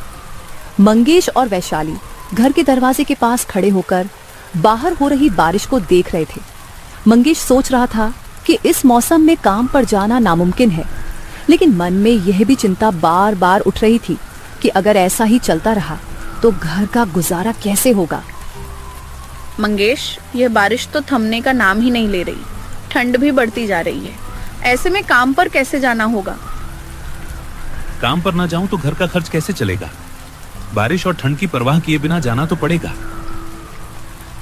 मंगेश और वैशाली घर के दरवाजे के पास खड़े होकर बाहर हो रही बारिश को देख रहे थे। मंगेश सोच रहा था कि इस मौसम में काम पर जाना नामुमकिन है, लेकिन मन में यह भी चिंता बार बार उठ रही थी कि अगर ऐसा ही चलता रहा तो घर का गुजारा कैसे होगा। मंगेश, यह बारिश तो थमने का नाम ही नहीं ले रही। ठंड भी बढ़ती जा रही है। ऐसे में काम पर कैसे जाना होगा? काम पर ना जाऊं तो घर का खर्च कैसे चलेगा? बारिश और ठंड की परवाह किए बिना जाना तो पड़ेगा।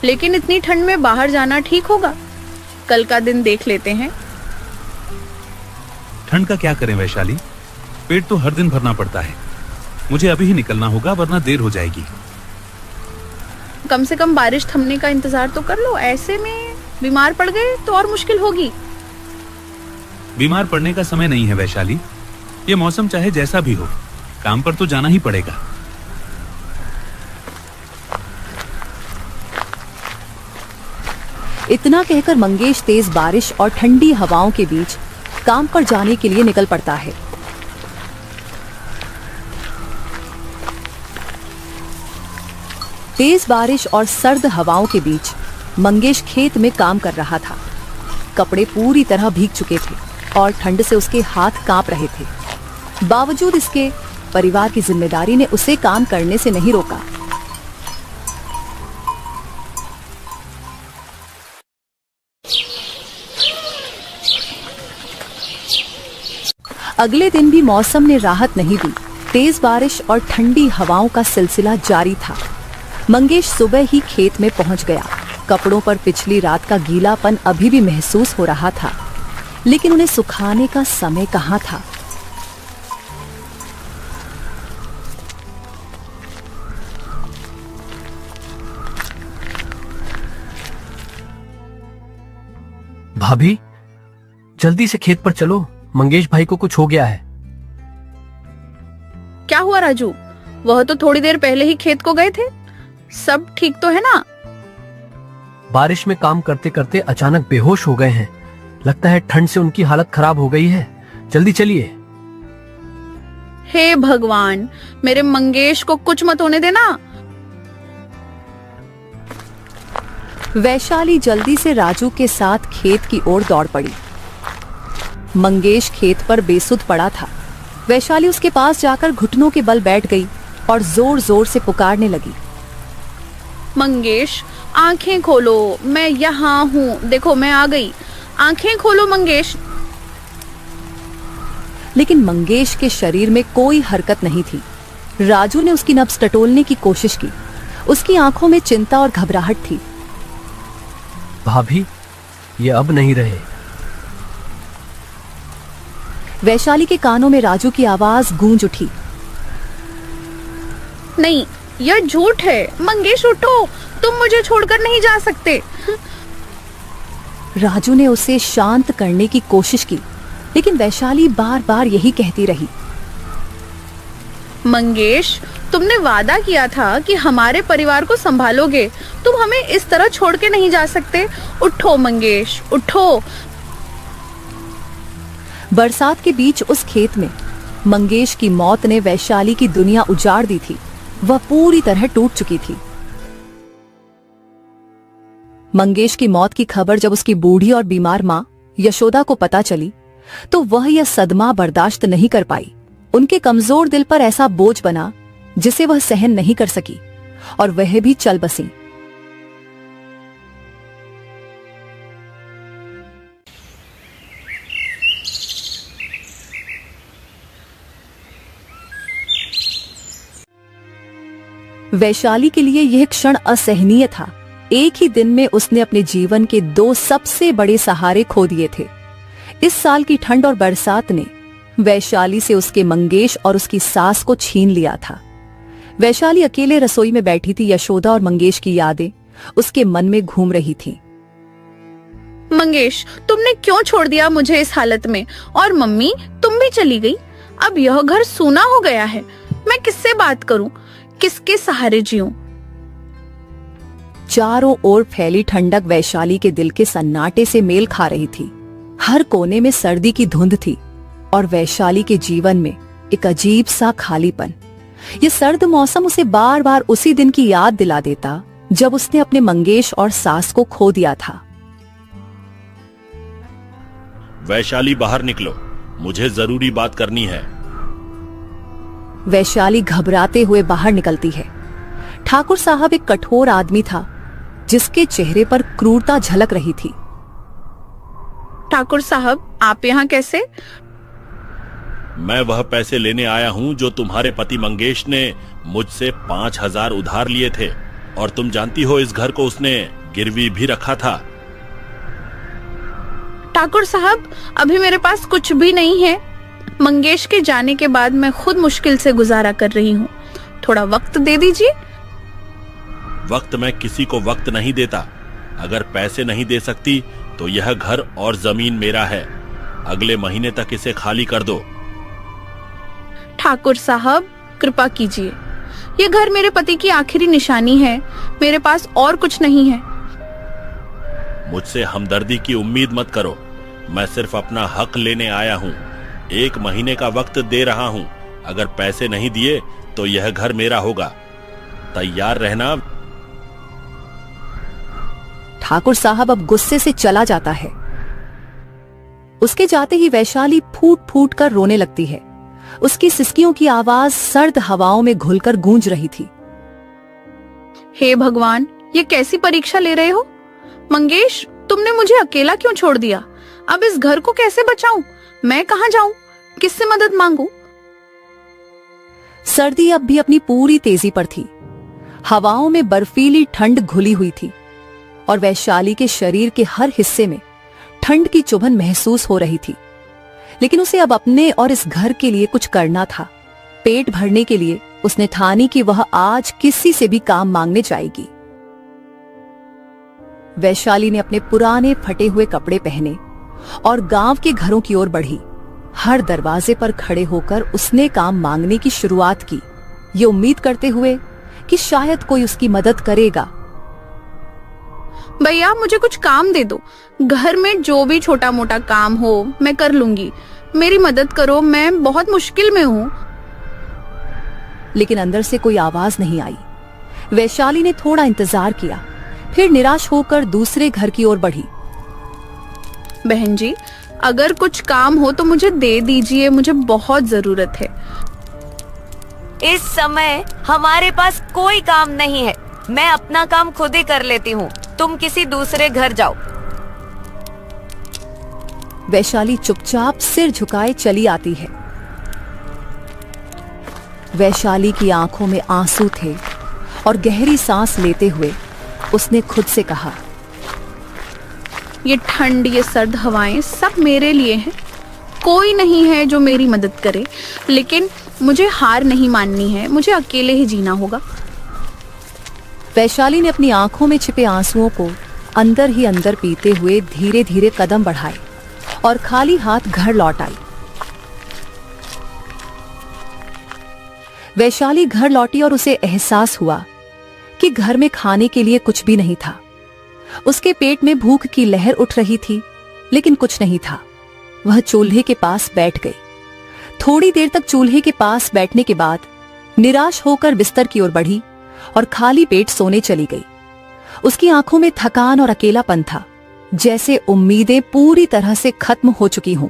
लेकिन इतनी ठंड में बाहर जाना ठीक होगा? कल का दिन देख लेते हैं। ठंड का क्या करें वैशाली, पेट तो हर दिन भरना पड़ता है। मुझे अभी ही निकलना होगा, वरना देर हो जाएगी। कम से कम बारिश थमने का इंतजार तो कर लो। ऐसे में बीमार पड़ गए तो और मुश्किल होगी। बीमार पड़ने का समय नहीं है वैशाली। ये मौसम चाहे जैसा भी हो, काम पर तो जाना ही पड़ेगा। इतना कहकर मंगेश तेज बारिश और ठंडी हवाओं के बीच काम पर जाने के लिए निकल पड़ता है। तेज बारिश और सर्द हवाओं के बीच मंगेश खेत में काम कर रहा था। कपड़े पूरी तरह भीग चुके थे और ठंड से उसके हाथ कांप रहे थे। बावजूद इसके परिवार की जिम्मेदारी ने उसे काम करने से नहीं रोका। अगले दिन भी मौसम ने राहत नहीं दी। तेज बारिश और ठंडी हवाओं का सिलसिला जारी था। मंगेश सुबह ही खेत में पहुंच गया। कपड़ों पर पिछली रात का गीलापन अभी भी महसूस हो रहा था, लेकिन उन्हें सुखाने का समय कहाँ था। भाभी, जल्दी से खेत पर चलो, मंगेश भाई को कुछ हो गया है। क्या हुआ राजू? वह तो थोड़ी देर पहले ही खेत को गए थे। सब ठीक तो है ना? बारिश में काम करते करते अचानक बेहोश हो गए हैं। लगता है ठंड से उनकी हालत खराब हो गई है। जल्दी चलिए। हे भगवान, मेरे मंगेश को कुछ मत होने देना। वैशाली जल्दी से राजू के साथ खेत की ओर दौड़ पड़ी। मंगेश खेत पर बेसुध पड़ा था। वैशाली उसके पास जाकर घुटनों के बल बैठ गई और जोर जोर से पुकारने लगी। मंगेश, आंखें खोलो, मैं यहाँ हूँ। देखो, मैं आ गई। आंखें खोलो मंगेश। लेकिन मंगेश के शरीर में कोई हरकत नहीं थी। राजू ने उसकी नब्ज टटोलने की कोशिश की। उसकी आंखों में चिंता और घबराहट थी। भाभी, ये अब नहीं रहे। वैशाली के कानों में राजू की आवाज गूंज उठी। नहीं, यह झूठ है। मंगेश उठो, तुम मुझे छोड़कर नहीं जा सकते। राजू ने उसे शांत करने की कोशिश की, लेकिन वैशाली बार बार यही कहती रही। मंगेश, तुमने वादा किया था कि हमारे परिवार को संभालोगे। तुम हमें इस तरह छोड़ के नहीं जा सकते। उठो मंगेश, उठो। बरसात के बीच उस खेत में मंगेश की मौत ने वैशाली की दुनिया उजाड़ दी थी। वह पूरी तरह टूट चुकी थी। मंगेश की मौत की खबर जब उसकी बूढ़ी और बीमार मां यशोदा को पता चली, तो वह यह सदमा बर्दाश्त नहीं कर पाई। उनके कमजोर दिल पर ऐसा बोझ बना जिसे वह सहन नहीं कर सकी, और वह भी चल बसी। वैशाली के लिए यह क्षण असहनीय था। एक ही दिन में उसने अपने जीवन के 2 सबसे बड़े सहारे खो दिए थे। इस साल की ठंड और बरसात ने वैशाली से उसके मंगेश और उसकी सास को छीन लिया था। वैशाली अकेले रसोई में बैठी थी। यशोदा और मंगेश की यादें उसके मन में घूम रही थीं। मंगेश, तुमने क्यों छोड़ दिया मुझे इस हालत में? और मम्मी, तुम भी चली गई। अब यह घर सूना हो गया है। मैं किससे बात करूं? किसके सहारे जीऊं? चारों ओर फैली ठंडक वैशाली के दिल के सन्नाटे से मेल खा रही थी। हर कोने में सर्दी की धुंध थी और वैशाली के जीवन में एक अजीब सा खालीपन। ये सर्द मौसम उसे बार बार उसी दिन की याद दिला देता जब उसने अपने मंगेश और सास को खो दिया था। वैशाली, बाहर निकलो, मुझे जरूरी बात करनी है। वैशाली घबराते हुए बाहर निकलती है। ठाकुर साहब एक कठोर आदमी था जिसके चेहरे पर क्रूरता झलक रही थी। ठाकुर साहब, आप यहाँ कैसे? मैं वह पैसे लेने आया हूँ जो तुम्हारे पति मंगेश ने मुझसे 5,000 उधार लिए थे, और तुम जानती हो इस घर को उसने गिरवी भी रखा था। ठाकुर साहब, अभी मेरे पास कुछ भी नहीं है। मंगेश के जाने के बाद मैं खुद मुश्किल से गुजारा कर रही हूँ। थोड़ा वक्त दे दीजिए। वक्त? मैं किसी को वक्त नहीं देता। अगर पैसे नहीं दे सकती तो यह घर और जमीन मेरा है। अगले महीने तक इसे खाली कर दो। ठाकुर साहब, कृपा कीजिए। ये घर मेरे पति की आखिरी निशानी है। मेरे पास और कुछ नहीं है। मुझसे हमदर्दी की उम्मीद मत करो। मैं सिर्फ अपना हक लेने आया हूँ। 1 महीने का वक्त दे रहा हूँ। अगर पैसे नहीं दिए तो यह घर मेरा होगा। तैयार रहना। ठाकुर साहब अब गुस्से से चला जाता है। उसके जाते ही वैशाली फूट फूट कर रोने लगती है। उसकी सिसकियों की आवाज सर्द हवाओं में घुलकर गूंज रही थी। हे भगवान, ये कैसी परीक्षा ले रहे हो? मंगेश, तुमने मुझे अकेला क्यों छोड़ दिया? अब इस घर को कैसे बचाऊं? मैं कहां जाऊं? किससे मदद मांगूं? सर्दी अब भी अपनी पूरी तेजी पर थी। हवाओं में बर्फीली ठंड घुली हुई थी और वैशाली के शरीर के हर हिस्से में ठंड की चुभन महसूस हो रही थी। लेकिन उसे अब अपने और इस घर के लिए कुछ करना था। पेट भरने के लिए उसने ठानी कि वह आज किसी से भी काम मांगने जाएगी। वैशाली ने अपने पुराने फटे हुए कपड़े पहने और गांव के घरों की ओर बढ़ी। हर दरवाजे पर खड़े होकर उसने काम मांगने की शुरुआत की, ये उम्मीद करते हुए कि शायद कोई उसकी मदद करेगा। भैया, मुझे कुछ काम दे दो। घर में जो भी छोटा मोटा काम हो मैं कर लूंगी। मेरी मदद करो, मैं बहुत मुश्किल में हूँ। लेकिन अंदर से कोई आवाज नहीं आई। वैशाली ने थोड़ा इंतजार किया, फिर निराश होकर दूसरे घर की ओर बढ़ी। बहन जी, अगर कुछ काम हो तो मुझे दे दीजिए, मुझे बहुत जरूरत है। इस समय हमारे पास कोई काम नहीं है। मैं अपना काम खुद ही कर लेती हूँ। तुम किसी दूसरे घर जाओ। वैशाली चुपचाप सिर झुकाए चली आती है। वैशाली की आंखों में आंसू थे और गहरी सांस लेते हुए उसने खुद से कहा, ये ठंड, ये सर्द हवाएं सब मेरे लिए हैं। कोई नहीं है जो मेरी मदद करे, लेकिन मुझे हार नहीं माननी है। मुझे अकेले ही जीना होगा। वैशाली ने अपनी आंखों में छिपे आंसुओं को अंदर ही अंदर पीते हुए धीरे धीरे कदम बढ़ाए और खाली हाथ घर लौट आई। वैशाली घर लौटी और उसे एहसास हुआ कि घर में खाने के लिए कुछ भी नहीं था। उसके पेट में भूख की लहर उठ रही थी, लेकिन कुछ नहीं था। वह चूल्हे के पास बैठ गई। थोड़ी देर तक चूल्हे के पास बैठने के बाद निराश होकर बिस्तर की ओर बढ़ी और खाली पेट सोने चली गई। उसकी आंखों में थकान और अकेलापन था, जैसे उम्मीदें पूरी तरह से खत्म हो चुकी हों।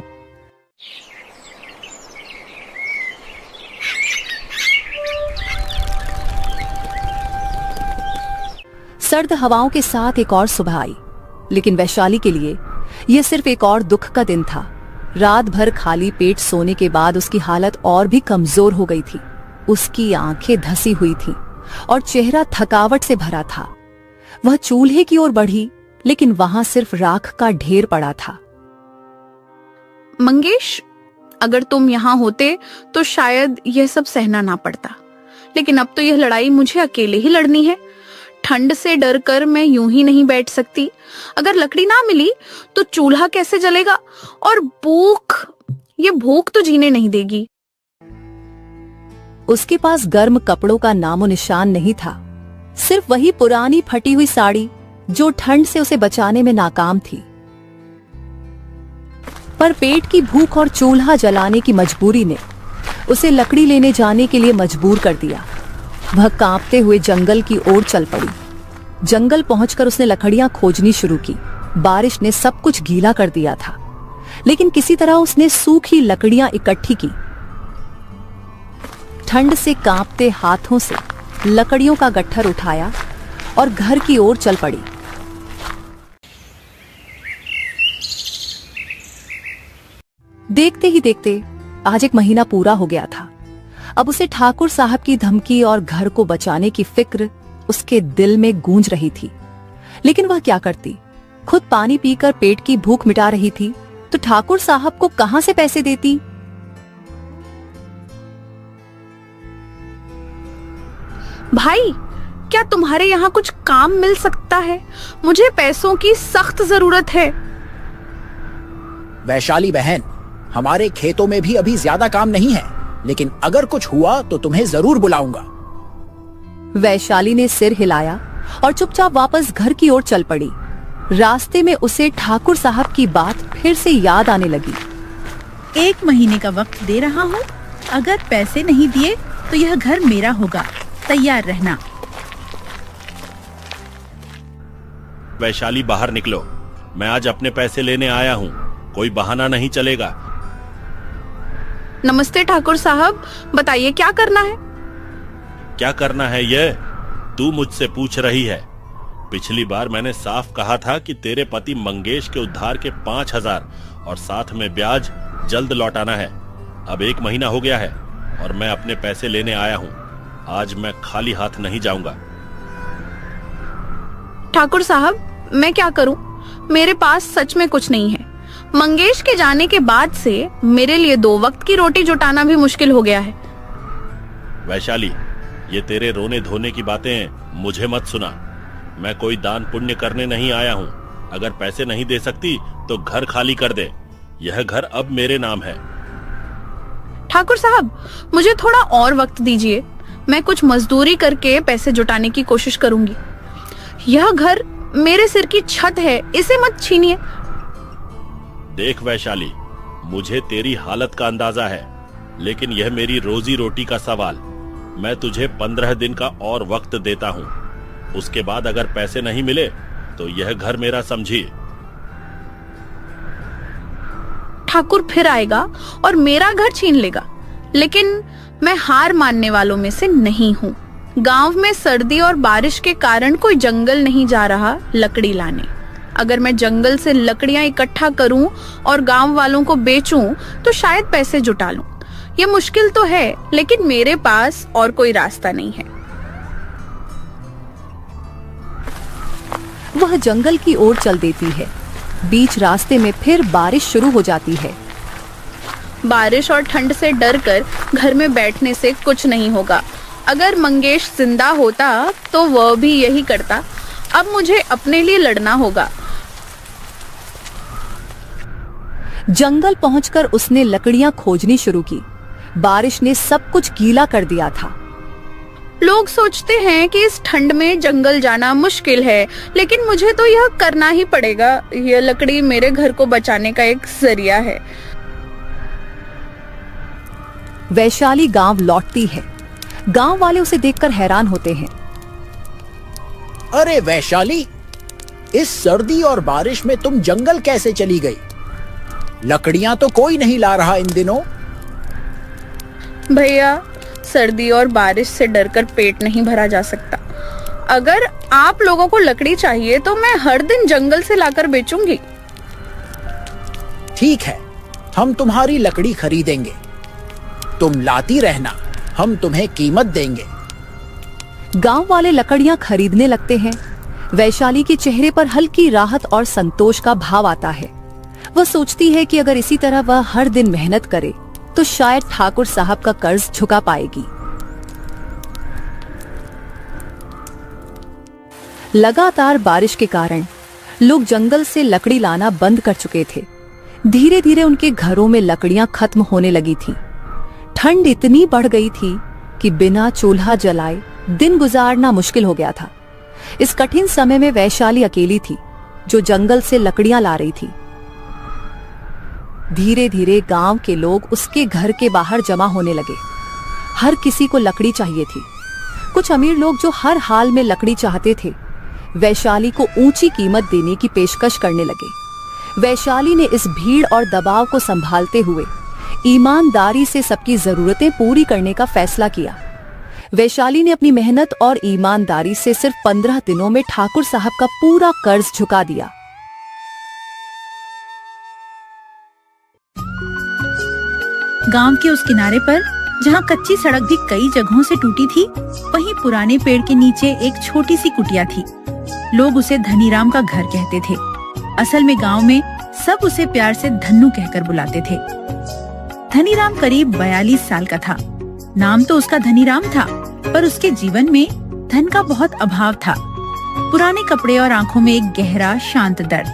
सर्द हवाओं के साथ एक और सुबह आई, लेकिन वैशाली के लिए यह सिर्फ एक और दुख का दिन था। रात भर खाली पेट सोने के बाद उसकी हालत और भी कमजोर हो गई थी। उसकी आंखें धसी हुई थीं और चेहरा थकावट से भरा था। वह चूल्हे की ओर बढ़ी, लेकिन वहां सिर्फ राख का ढेर पड़ा था। मंगेश, अगर तुम यहाँ होते तो शायद यह सब सहना ना पड़ता, लेकिन अब तो यह लड़ाई मुझे अकेले ही लड़नी है। ठंड से डर कर मैं यूं ही नहीं बैठ सकती। अगर लकड़ी ना मिली तो चूल्हा कैसे जलेगा, और ये भूख तो जीने नहीं देगी। उसके पास गर्म कपड़ों का नामो निशान नहीं था, सिर्फ वही पुरानी फटी हुई साड़ी जो ठंड से उसे बचाने में नाकाम थी। पर पेट की भूख और चूल्हा जलाने की मजबूरी ने उसे लकड़ी लेने जाने के लिए मजबूर कर दिया। वह कांपते हुए जंगल की ओर चल पड़ी। जंगल पहुंचकर उसने लकड़ियां खोजनी शुरू की। बारिश ने सब कुछ गीला कर दिया था, लेकिन किसी तरह उसने सूखी लकड़ियां इकट्ठी की। ठंड से कांपते हाथों से लकड़ियों का गट्ठर उठाया और घर की ओर चल पड़ी। देखते ही देखते आज 1 महीना पूरा हो गया था। अब उसे ठाकुर साहब की धमकी और घर को बचाने की फिक्र उसके दिल में गूंज रही थी, लेकिन वह क्या करती? खुद पानी पीकर पेट की भूख मिटा रही थी, तो ठाकुर साहब को कहां से पैसे देती? भाई, क्या तुम्हारे यहाँ कुछ काम मिल सकता है? मुझे पैसों की सख्त जरूरत है। वैशाली बहन, हमारे खेतों में भी अभी ज्यादा काम नहीं है, लेकिन अगर कुछ हुआ तो तुम्हें जरूर बुलाऊंगा। वैशाली ने सिर हिलाया और चुपचाप वापस घर की ओर चल पड़ी। रास्ते में उसे ठाकुर साहब की बात फिर से याद आने लगी। 1 महीने का वक्त दे रहा हूँ, अगर पैसे नहीं दिए तो यह घर मेरा होगा, तैयार रहना। वैशाली, बाहर निकलो, मैं आज अपने पैसे लेने आया हूँ, कोई बहाना नहीं चलेगा। नमस्ते ठाकुर साहब, बताइए क्या करना है? क्या करना है यह तू मुझसे पूछ रही है? पिछली बार मैंने साफ कहा था कि तेरे पति मंगेश के उद्धार के 5,000 और साथ में ब्याज जल्द लौटाना है। अब 1 महीना हो गया है और मैं अपने पैसे लेने आया हूँ। आज मैं खाली हाथ नहीं जाऊंगा। ठाकुर साहब, मैं क्या करूं? मेरे पास सच में कुछ नहीं है। मंगेश के जाने के बाद से मेरे लिए 2 वक्त की रोटी जुटाना भी मुश्किल हो गया है। वैशाली, ये तेरे रोने धोने की बातें मुझे मत सुना। मैं कोई दान पुण्य करने नहीं आया हूँ। अगर पैसे नहीं दे सकती तो घर खाली कर दे। यह घर अब मेरे नाम है। ठाकुर साहब, मुझे थोड़ा और वक्त दीजिए। मैं कुछ मजदूरी करके पैसे जुटाने की कोशिश करूंगी। यह घर मेरे सिर की छत है, इसे मत छीनिए। देख वैशाली, मुझे तेरी हालत का अंदाजा है, लेकिन यह मेरी रोजी रोटी का सवाल। मैं तुझे 15 दिन का और वक्त देता हूँ। उसके बाद अगर पैसे नहीं मिले तो यह घर मेरा समझिए। ठाकुर फिर आएगा और मेरा घर छीन लेगा, लेकिन मैं हार मानने वालों में से नहीं हूँ। गांव में सर्दी और बारिश के कारण कोई जंगल नहीं जा रहा लकड़ी लाने। अगर मैं जंगल से लकड़ियां इकट्ठा करूं और गांव वालों को बेचूं तो शायद पैसे जुटा लूं। यह मुश्किल तो है, लेकिन मेरे पास और कोई रास्ता नहीं है। वह जंगल की ओर चल देती है। बीच रास्ते में फिर बारिश शुरू हो जाती है। बारिश और ठंड से डरकर घर में बैठने से कुछ नहीं होगा। अगर मंगेश जिंदा होता तो वह भी यही करता। अब मुझे अपने लिए लड़ना होगा। जंगल पहुंचकर उसने लकड़ियां खोजनी शुरू की। बारिश ने सब कुछ गीला कर दिया था। लोग सोचते हैं कि इस ठंड में जंगल जाना मुश्किल है, लेकिन मुझे तो यह करना ही पड़ेगा। यह लकड़ी मेरे घर को बचाने का एक जरिया है। वैशाली गांव लौटती है। गांव वाले उसे देखकर हैरान होते हैं। अरे वैशाली, इस सर्दी और बारिश में तुम जंगल कैसे चली गई? लकड़ियां तो कोई नहीं ला रहा इन दिनों। भैया, सर्दी और बारिश से डरकर पेट नहीं भरा जा सकता। अगर आप लोगों को लकड़ी चाहिए तो मैं हर दिन जंगल से लाकर बेचूंगी। ठीक है, हम तुम्हारी लकड़ी खरीदेंगे। तुम लाती रहना, हम तुम्हें कीमत देंगे। गांव वाले लकड़ियां खरीदने लगते हैं। वैशाली के चेहरे पर हल्की राहत और संतोष का भाव आता है। वह सोचती है कि अगर इसी तरह वह हर दिन मेहनत करे तो शायद ठाकुर साहब का कर्ज झुका पाएगी। लगातार बारिश के कारण लोग जंगल से लकड़ी लाना बंद कर चुके थे। धीरे धीरे उनके घरों में लकड़ियां खत्म होने लगी थीं। ठंड इतनी बढ़ गई थी कि बिना चूल्हा जलाए दिन गुजारना मुश्किल हो गया था। इस कठिन समय में वैशाली अकेली थी, जो जंगल से लकड़ियां ला रही थी। धीरे धीरे गांव के लोग उसके घर के बाहर जमा होने लगे। हर किसी को लकड़ी चाहिए थी। कुछ अमीर लोग जो हर हाल में लकड़ी चाहते थे, वैशाली को ऊंची कीमत देने की पेशकश करने लगे। वैशाली ने इस भीड़ और दबाव को संभालते हुए ईमानदारी से सबकी जरूरतें पूरी करने का फैसला किया। वैशाली ने अपनी मेहनत और ईमानदारी से सिर्फ 15 दिनों में ठाकुर साहब का पूरा कर्ज चुका दिया। गांव के उस किनारे पर जहां कच्ची सड़क भी कई जगहों से टूटी थी, वहीं पुराने पेड़ के नीचे एक छोटी सी कुटिया थी। लोग उसे धनीराम का घर कहते थे। असल में गांव में सब उसे प्यार से धन्नू कहकर बुलाते थे। धनीराम करीब 42 साल का था। नाम तो उसका धनीराम था, पर उसके जीवन में धन का बहुत अभाव था। पुराने कपड़े और आंखों में एक गहरा शांत दर्द।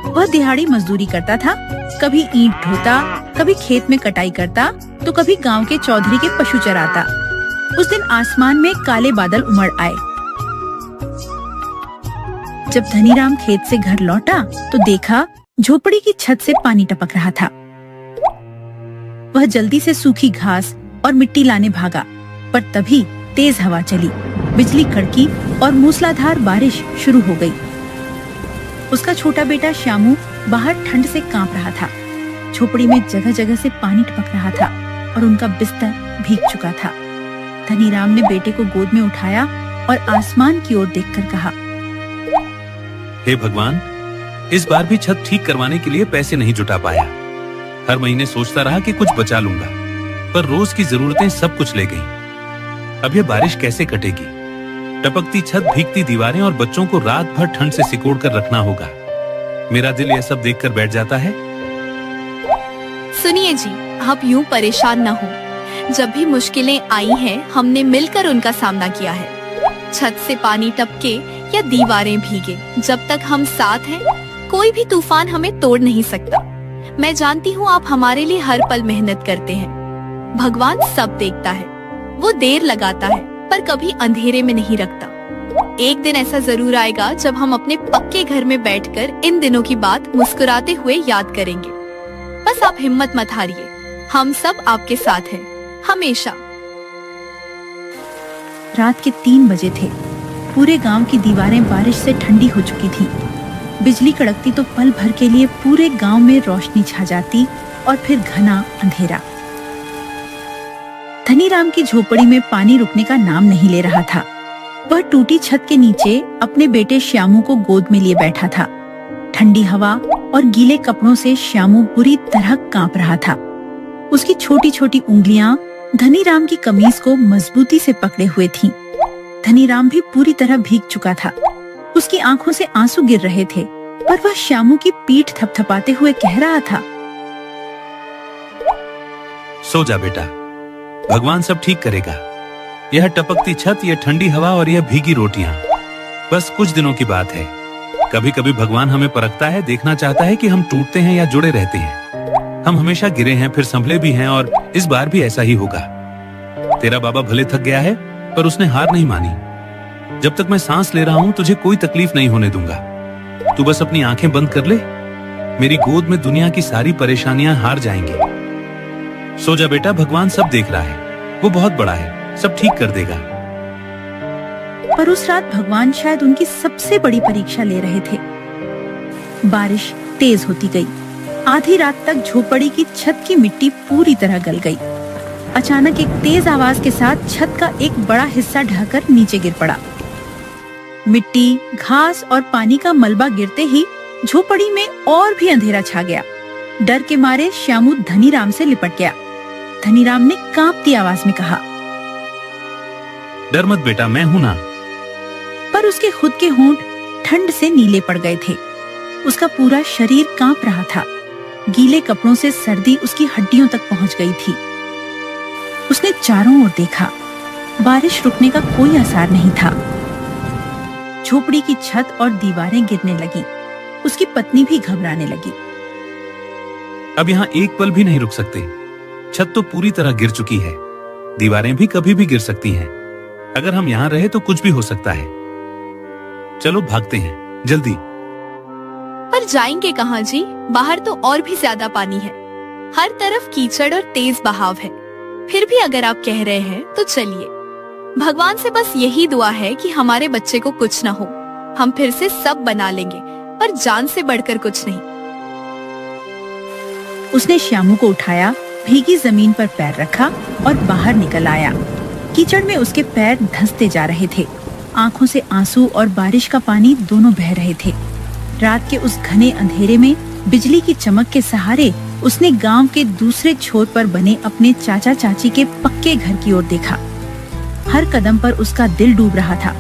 वह दिहाड़ी मजदूरी करता था, कभी ईंट ढोता, कभी खेत में कटाई करता, तो कभी गांव के चौधरी के पशु चराता। उस दिन आसमान में काले बादल उमड़ आए। जब धनीराम खेत से घर लौटा तो देखा झोपड़ी की छत से पानी टपक रहा था। वह जल्दी से सूखी घास और मिट्टी लाने भागा, पर तभी तेज हवा चली, बिजली कड़की और मूसलाधार बारिश शुरू हो गई। उसका छोटा बेटा श्यामू बाहर ठंड से कांप रहा था। झोपड़ी में जगह जगह से पानी टपक रहा था और उनका बिस्तर भीग चुका था। धनीराम ने बेटे को गोद में उठाया और आसमान की ओर देखकर कहा, हे भगवान, इस बार भी छत ठीक करवाने के लिए पैसे नहीं जुटा पाया। हर महीने सोचता रहा कि कुछ बचा लूंगा, पर रोज की जरूरतें सब कुछ ले गईं। अब यह बारिश कैसे कटेगी? टपकती छत, भीगती दीवारें और बच्चों को रात भर ठंड से सिकोड़ कर रखना होगा। मेरा दिल यह सब देखकर बैठ जाता है। सुनिए जी, आप यूं परेशान न हो। जब भी मुश्किलें आई हैं, हमने मिलकर उनका सामना किया है। छत से पानी टपके या दीवारें भीगे, जब तक हम साथ हैं, कोई भी तूफान हमें तोड़ नहीं सकता। मैं जानती हूँ आप हमारे लिए हर पल मेहनत करते हैं। भगवान सब देखता है। वो देर लगाता है, पर कभी अंधेरे में नहीं रखता। एक दिन ऐसा जरूर आएगा जब हम अपने पक्के घर में बैठकर इन दिनों की बात मुस्कुराते हुए याद करेंगे। बस आप हिम्मत मत हारिए, हम सब आपके साथ हैं, हमेशा। रात के 3 बजे थे। पूरे गांव की दीवारें बारिश से ठंडी हो चुकी थीं। बिजली कड़कती तो पल भर के लिए पूरे गांव में रोशनी छा जाती और फिर घना अंधेरा। धनीराम की झोपड़ी में पानी रुकने का नाम नहीं ले रहा था। वह टूटी छत के नीचे अपने बेटे श्यामू को गोद में लिए बैठा था। ठंडी हवा और गीले कपड़ों से श्यामू बुरी तरह कांप रहा था। उसकी छोटी छोटी उंगलियां धनीराम की कमीज को मजबूती से पकड़े हुए थीं। धनीराम भी पूरी तरह भीग चुका था। उसकी आंखों से आंसू गिर रहे थे, पर वह श्यामू की पीठ थपथपाते हुए कह रहा था, सो जा बेटा, भगवान सब ठीक करेगा। यह टपकती छत, यह ठंडी हवा और यह भीगी रोटियां बस कुछ दिनों की बात है। कभी कभी भगवान हमें परखता है, देखना चाहता है कि हम टूटते हैं या जुड़े रहते हैं। हम हमेशा गिरे हैं, फिर संभले भी हैं, और इस बार भी ऐसा ही होगा। तेरा बाबा भले थक गया है, पर उसने हार नहीं मानी। जब तक मैं सांस ले रहा हूं, तुझे कोई तकलीफ नहीं होने दूंगा। तू बस अपनी आंखें बंद कर ले। मेरी गोद में दुनिया की सारी परेशानियां हार जाएंगी। सो जा बेटा, भगवान सब देख रहा है। वो बहुत बड़ा है, सब ठीक कर देगा। पर उस रात भगवान शायद उनकी सबसे बड़ी परीक्षा ले रहे थे। बारिश तेज होती गई। आधी रात तक झोपड़ी की छत की मिट्टी पूरी तरह गल गई। अचानक एक तेज आवाज के साथ छत का एक बड़ा हिस्सा ढहकर नीचे गिर पड़ा। मिट्टी, घास और पानी का मलबा गिरते ही झोपड़ी में और भी अंधेरा छा गया। डर के मारे श्यामू धनीराम से लिपट गया। धनीराम ने कांपती आवाज में कहा, डर मत बेटा, मैं हूं ना। पर उसके खुद के होंठ ठंड से नीले पड़ गए थे। उसका पूरा शरीर कांप रहा था। गीले कपड़ों से सर्दी उसकी हड्डियों तक पहुंच गई थी। उसने चारों ओर देखा, बारिश रुकने का कोई आसार नहीं था। झोपड़ी की छत और दीवारें गिरने लगी। उसकी पत्नी भी घबराने लगी। अब यहाँ एक पल भी नहीं रुक सकते। छत तो पूरी तरह गिर चुकी है, दीवारें भी कभी भी गिर सकती हैं। अगर हम यहाँ रहे तो कुछ भी हो सकता है। चलो भागते हैं, जल्दी। पर जाएंगे कहाँ जी? बाहर तो और भी ज्यादा पानी है। हर तरफ कीचड़ और तेज बहाव है। फिर भी अगर आप कह रहे हैं तो चलिए। भगवान से बस यही दुआ है कि हमारे बच्चे को कुछ न हो। हम फिर से सब बना लेंगे, पर जान से बढ़कर कुछ नहीं। उसने श्यामू को उठाया, भीगी जमीन पर पैर रखा और बाहर निकल आया। कीचड़ में उसके पैर धंसते जा रहे थे। आंखों से आंसू और बारिश का पानी दोनों बह रहे थे। रात के उस घने अंधेरे में बिजली की चमक के सहारे उसने गांव के दूसरे छोर पर बने अपने चाचा चाची के पक्के घर की ओर देखा। हर कदम पर उसका दिल डूब रहा था।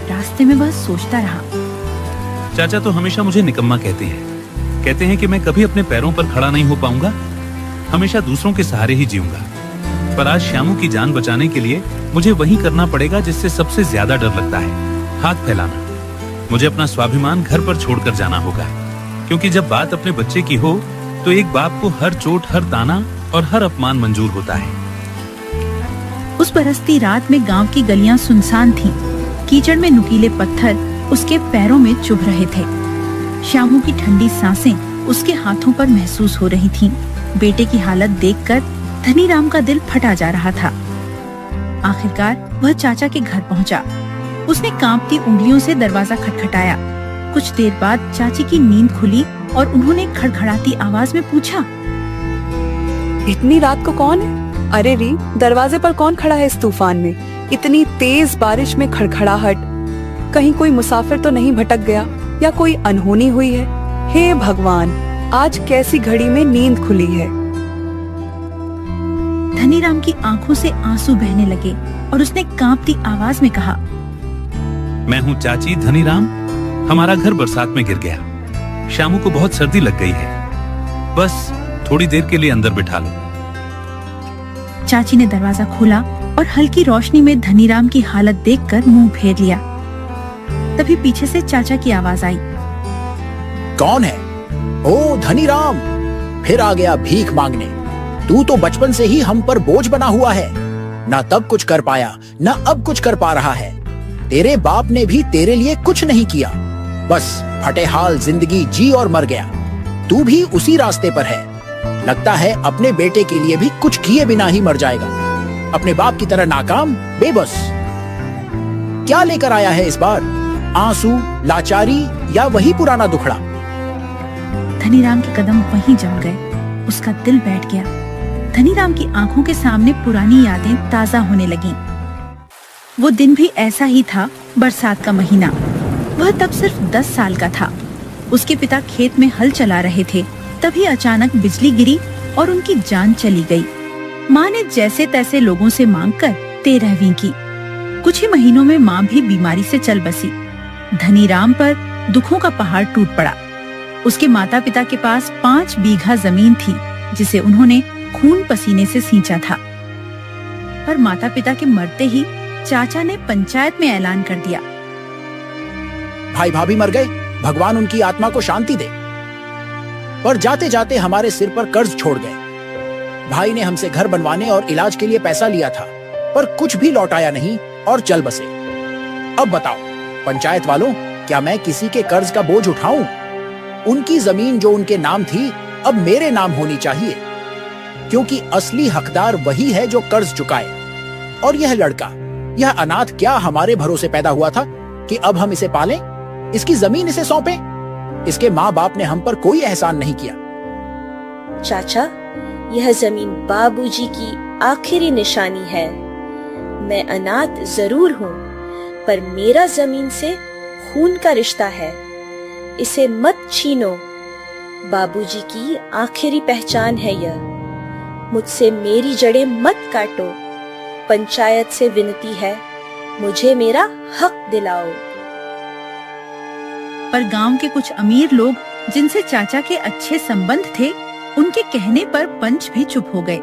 रास्ते में वह सोचता रहा। चाचा तो हमेशा मुझे निकम्मा कहते हैं कि मैं कभी अपने पैरों पर खड़ा नहीं हो पाऊंगा, हमेशा दूसरों के सहारे ही जीऊंगा। पर आज श्यामू की जान बचाने के लिए मुझे वही करना पड़ेगा जिससे सबसे ज्यादा डर लगता है, हाथ फैलाना। मुझे अपना स्वाभिमान घर पर छोड़कर जाना होगा, क्योंकि जब बात अपने बच्चे की हो तो एक बाप को हर चोट, हर ताना और हर अपमान मंजूर होता है। उस बरसती रात में गांव की गलियां सुनसान थीं। कीचड़ में नुकीले पत्थर उसके पैरों में चुभ रहे थे। श्यामू की ठंडी सांसें उसके हाथों पर महसूस हो रही थीं। बेटे की हालत देखकर धनीराम का दिल फटा जा रहा था। आखिरकार वह चाचा के घर पहुंचा। उसने कांपती उंगलियों से दरवाजा खटखटाया। कुछ देर बाद चाची की नींद खुली और उन्होंने खड़खड़ाती आवाज में पूछा, इतनी रात को कौन है? अरे री, दरवाजे पर कौन खड़ा है इस तूफान में? इतनी तेज बारिश में खड़खड़ाहट। कहीं कोई मुसाफिर तो नहीं भटक गया या कोई अनहोनी हुई है? हे भगवान, आज कैसी घड़ी में नींद खुली है। धनीराम की आंखों से आंसू बहने लगे और उसने कांपती आवाज में कहा, मैं हूँ चाची धनीराम। हमारा घर बरसात में गिर गया। श्यामू को बहुत सर्दी लग गई है, बस थोड़ी देर के लिए अंदर बिठा लो। चाची ने दरवाजा खोला और हल्की रोशनी में धनीराम की हालत देखकर मुंह फेर लिया। तभी पीछे से चाचा की आवाज आई, कौन है? ओ धनीराम, फिर आ गया भीख मांगने। तू तो बचपन से ही हम पर बोझ बना हुआ है। ना तब कुछ कर पाया, ना अब कुछ कर पा रहा है। तेरे बाप ने भी तेरे लिए कुछ नहीं किया, बस फटे हाल जिंदगी जी और मर गया। तू भी उसी रास्ते पर है। लगता है अपने बेटे के लिए भी कुछ किए बिना ही मर जाएगा। अपने बाप की तरह नाकाम, बेबस। क्या लेकर आया है इस बार? आंसू, लाचारी या वही पुराना दुखड़ा? धनीराम के कदम वहीं जम गए। उसका दिल बैठ गया। धनीराम की आंखों के सामने पुरानी यादें ताजा होने लगीं। वो दिन भी ऐसा ही था, बरसात का महीना। वह तब सिर्फ 10 साल का था। उसके पिता खेत में हल चला रहे थे। तभी अचानक बिजली गिरी और उनकी जान चली गई। माँ ने जैसे तैसे लोगों से मांगकर 13वीं की। कुछ ही महीनों में माँ भी बीमारी से चल बसी। धनीराम पर दुखों का पहाड़ टूट पड़ा। उसके माता पिता के पास 5 बीघा जमीन थी, जिसे उन्होंने खून पसीने से सींचा था। पर माता पिता के मरते ही चाचा ने पंचायत में ऐलान कर दिया, भाई भाभी मर गए, भगवान उनकी आत्मा को शांति दे। पर जाते जाते हमारे सिर पर कर्ज छोड़ गए। भाई ने हमसे घर बनवाने और इलाज के लिए पैसा लिया था, पर कुछ भी लौटाया नहीं और चल बसे। अब बताओ पंचायत वालों, क्या मैं किसी के कर्ज का बोझ उठाऊं? उनकी जमीन जो उनके नाम थी अब मेरे नाम होनी चाहिए, क्योंकि असली हकदार वही है जो कर्ज चुकाए। और यह लड़का, यह अनाथ क्या हमारे भरोसे पैदा हुआ था कि अब हम इसे पालें, इसकी जमीन इसे सौंपें? इसके माँ बाप ने हम पर कोई एहसान नहीं किया। चाचा, यह जमीन बाबूजी की आखिरी निशानी है। मैं अनाथ जरूर हूँ, पर मेरा जमीन से खून का रिश्ता है। इसे मत छीनो। बाबूजी की आखिरी पहचान है यह। मुझसे मेरी जड़ें मत काटो, पंचायत से विनती है, मुझे मेरा हक दिलाओ। पर गांव के कुछ अमीर लोग जिनसे चाचा के अच्छे संबंध थे, उनके कहने पर पंच भी चुप हो गए।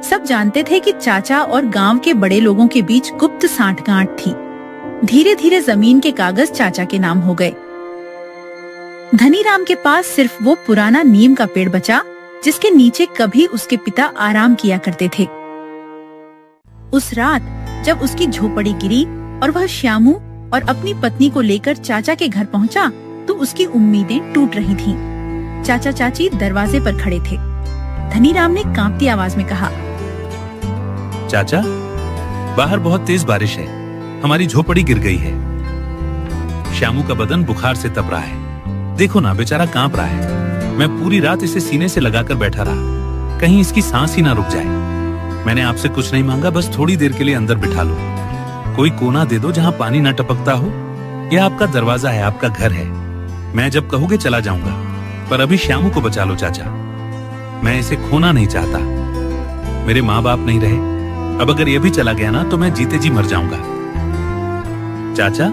सब जानते थे कि चाचा और गांव के बड़े लोगों के बीच गुप्त सांठगांठ थी। धीरे धीरे जमीन के कागज चाचा के नाम हो गए। धनीराम के पास सिर्फ वो पुराना नीम का पेड़ बचा जिसके नीचे कभी उसके पिता आराम किया करते थे। उस रात जब उसकी झोपड़ी गिरी और वह श्यामू और अपनी पत्नी को लेकर चाचा के घर पहुंचा, तो उसकी उम्मीदें टूट रही थीं। चाचा चाची दरवाजे पर खड़े थे। धनीराम ने कांपती आवाज में कहा, चाचा, बाहर बहुत तेज बारिश है, हमारी झोपड़ी गिर गई है। श्यामू का बदन बुखार से तप रहा है, देखो ना बेचारा कांप रहा है। मैं पूरी रात इसे सीने से लगाकर बैठा रहा, कहीं इसकी सांस ही ना रुक जाए। मैंने आपसे कुछ नहीं मांगा, बस थोड़ी देर के लिए अंदर बिठा लो। कोई कोना दे दो जहां पानी ना टपकता हो। यह आपका दरवाजा है, आपका घर है। मैं जब कहोगे चला जाऊंगा, पर अभी श्यामू को बचा लो चाचा। मैं इसे खोना नहीं चाहता। मेरे माँ बाप नहीं रहे, अब अगर ये भी चला गया ना तो मैं जीते जी मर जाऊंगा। चाचा,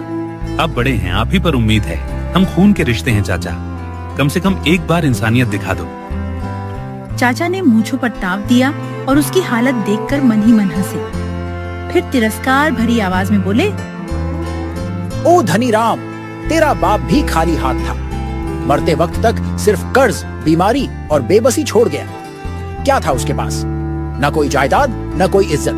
आप बड़े हैं, आप ही पर उम्मीद है। हम खून के रिश्ते हैं चाचा, कम से कम एक बार इंसानियत दिखा दो। चाचा ने मूंछों पर ताव दिया और उसकी हालत देखकर मन ही मन हंसे। फिर तिरस्कार भरी आवाज में बोले, ओ धनीराम, तेरा बाप भी खाली हाथ था। मरते वक्त तक सिर्फ कर्ज, बीमारी और बेबसी छोड़ गया। क्या था उसके पास? न कोई जायदाद, न कोई इज्जत,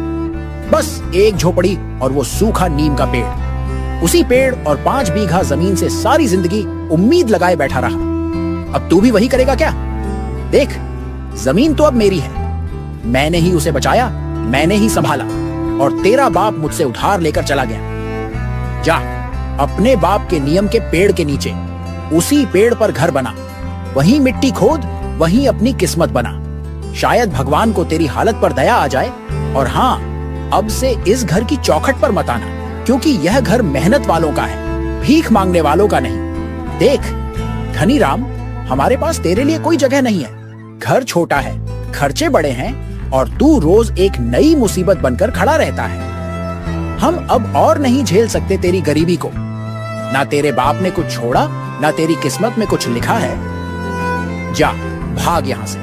बस एक झोपड़ी और वो सूखा नीम का पेड़। उसी पेड़ और 5 बीघा जमीन से सारी जिंदगी उम्मीद लगाए बैठा रहा। अब तू भी वही करेगा क्या? देख, जमीन तो अब मेरी है। मैंने ही उसे बचाया, मैंने ही संभाला, और तेरा बाप मुझसे उधार लेकर चला गया। जा, अपने बाप के नियम के पेड़ के नीचे उसी पेड़ पर घर बना, वहीं मिट्टी खोद, वहीं अपनी किस्मत बना। शायद भगवान को तेरी हालत पर दया आ जाए। और हाँ, अब से इस घर की चौखट पर मत आना, क्योंकि यह घर मेहनत वालों का है, भीख मांगने वालों का नहीं। देख धनीराम, हमारे पास तेरे लिए कोई जगह नहीं है। घर छोटा है, खर्चे बड़े हैं, और तू रोज एक नई मुसीबत बनकर खड़ा रहता है। हम अब और नहीं झेल सकते तेरी गरीबी को। ना तेरे बाप ने कुछ छोड़ा, ना तेरी किस्मत में कुछ लिखा है। जा, भाग यहाँ से,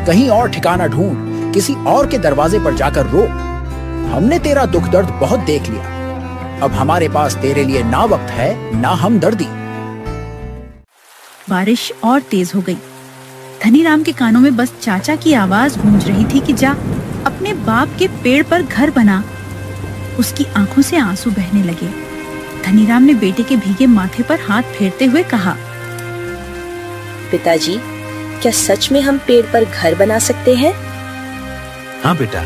कहीं और ठिकाना ढूंढ, किसी और के दरवाजे पर जाकर रो। हमने तेरा दुख दर्द बहुत देख लिया, अब हमारे पास तेरे लिए ना वक्त है ना हमदर्दी। बारिश और तेज हो गई। धनीराम के कानों में बस चाचा की आवाज गूंज रही थी कि जा, अपने बाप के पेड़ पर घर बना। उसकी आंखों से आंसू बहने लगे। धनीराम ने बेटे के भीगे माथे पर हाथ फेरते हुए कहा, पिताजी, क्या सच में हम पेड़ पर घर बना सकते हैं? हाँ बेटा,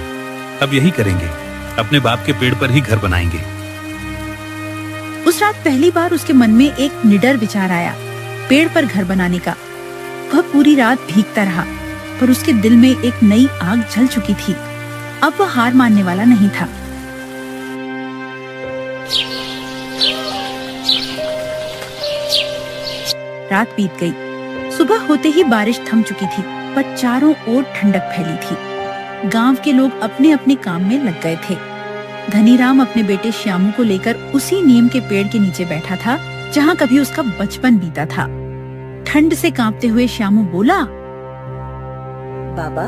अब यही करेंगे, अपने बाप के पेड़ पर ही घर बनाएंगे। उस रात पहली बार उसके मन में एक निडर विचार आया, पेड़ पर घर बनाने का। वह पूरी रात भीगता रहा, पर उसके दिल में एक नई आग जल चुकी थी। अब वह हार मानने वाला नहीं था। रात बीत गई। सुबह होते ही बारिश थम चुकी थी, पर चारों ओर ठंडक फैली थी। गांव के लोग अपने अपने काम में लग गए थे। धनीराम अपने बेटे श्यामू को लेकर उसी नीम के पेड़ के नीचे बैठा था जहां कभी उसका बचपन बीता था। ठंड से कांपते हुए श्यामू बोला, बाबा,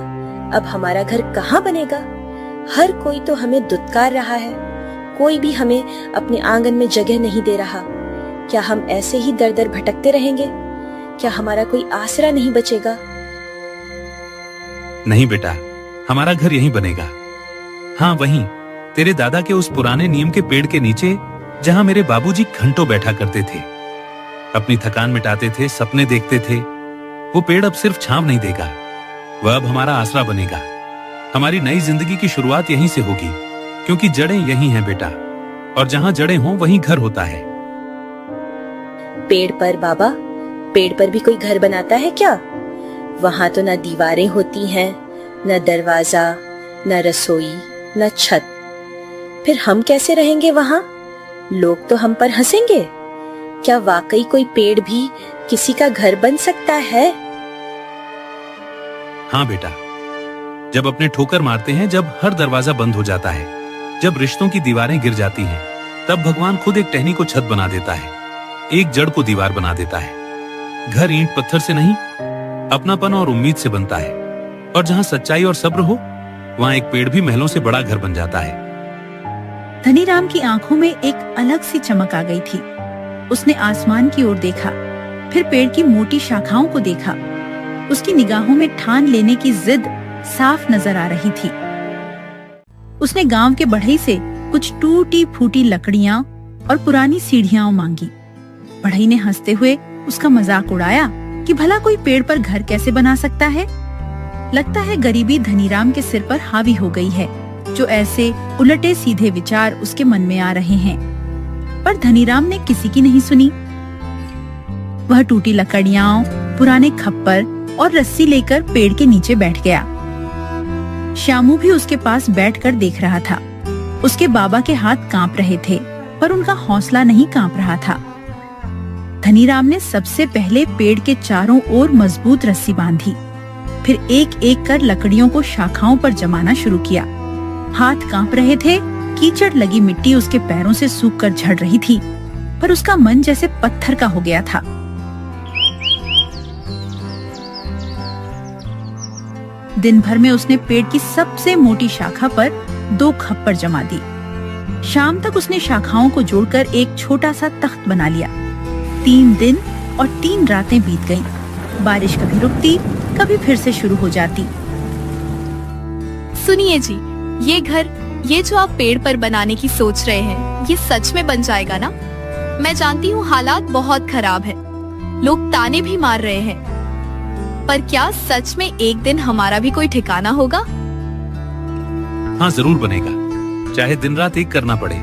अब हमारा घर कहाँ बनेगा? हर कोई तो हमें दुत्कार रहा है, कोई भी हमें अपने आंगन में जगह नहीं दे रहा। क्या हम ऐसे ही दर दर भटकते रहेंगे? क्या हमारा कोई आसरा नहीं बचेगा? नहीं बेटा, हमारा घर यहीं बनेगा। हाँ, वहीं तेरे दादा के उस पुराने नीम के पेड़ के नीचे, जहां मेरे बाबूजी घंटों बैठा करते थे, अपनी थकान मिटाते थे, सपने देखते थे। वो पेड़ अब सिर्फ छांव नहीं देगा, वह अब हमारा आसरा बनेगा। हमारी नई जिंदगी की शुरुआत यहीं से होगी, क्योंकि जड़ें यहीं हैं बेटा, और जहां जड़ें हों वहीं घर होता है। पेड़ पर बाबा, पेड़ पर भी कोई घर बनाता है क्या? वहां तो न दीवारें होती हैं, न दरवाजा, न रसोई, न छत। फिर हम कैसे रहेंगे वहां? लोग तो हम पर हंसेंगे। क्या वाकई कोई पेड़ भी किसी का घर बन सकता है? हाँ बेटा, जब अपने ठोकर मारते हैं, जब हर दरवाजा बंद हो जाता है, जब रिश्तों की दीवारें गिर जाती हैं, तब भगवान खुद एक टहनी को छत बना देता है, एक जड़ को दीवार बना देता है। घर ईंट पत्थर से नहीं, अपनापन और उम्मीद से बनता है। और जहाँ सच्चाई और सब्र हो, वहाँ एक पेड़ भी महलों से बड़ा घर बन जाता है। धनीराम की आंखों में एक अलग सी चमक आ गई थी। उसने आसमान की ओर देखा, फिर पेड़ की मोटी शाखाओं को देखा। उसकी निगाहों में ठान लेने की जिद साफ नजर आ रही थी। उसने गांव के बढ़ई से कुछ टूटी फूटी लकड़ियां और पुरानी सीढ़ियां मांगी। बढ़ई ने हंसते हुए उसका मजाक उड़ाया कि भला कोई पेड़ पर घर कैसे बना सकता है। लगता है गरीबी धनीराम के सिर पर हावी हो गई है, जो ऐसे उलटे सीधे विचार उसके मन में आ रहे हैं। पर धनीराम ने किसी की नहीं सुनी। वह टूटी लकड़ियां, पुराने खप्पर और रस्सी लेकर पेड़ के नीचे बैठ गया। श्यामू भी उसके पास बैठकर देख रहा था। उसके बाबा के हाथ कांप रहे थे, पर उनका हौसला नहीं कांप रहा था। धनीराम ने सबसे पहले पेड़ के चारों ओर मजबूत रस्सी बांधी, फिर एक एक कर लकड़ियों को शाखाओं पर जमाना शुरू किया। हाथ कांप रहे थे, कीचड़ लगी मिट्टी उसके पैरों से सूखकर झड़ रही थी, पर उसका मन जैसे पत्थर का हो गया था। दिन भर में उसने पेड़ की सबसे मोटी शाखा पर 2 खप्पर जमा दी। शाम तक उसने शाखाओं को जोड़कर एक छोटा सा तख्त बना लिया। 3 दिन और 3 रातें बीत गईं। बारिश कभी रुकती, कभी फिर से शुरू हो जाती। सुनिए जी, ये घर, ये जो आप पेड़ पर बनाने की सोच रहे हैं, ये सच में बन जाएगा ना? मैं जानती हूँ हालात बहुत खराब है, लोग ताने भी मार रहे हैं, पर क्या सच में एक दिन हमारा भी कोई ठिकाना होगा? हाँ, जरूर बनेगा। चाहे दिन रात एक करना पड़े,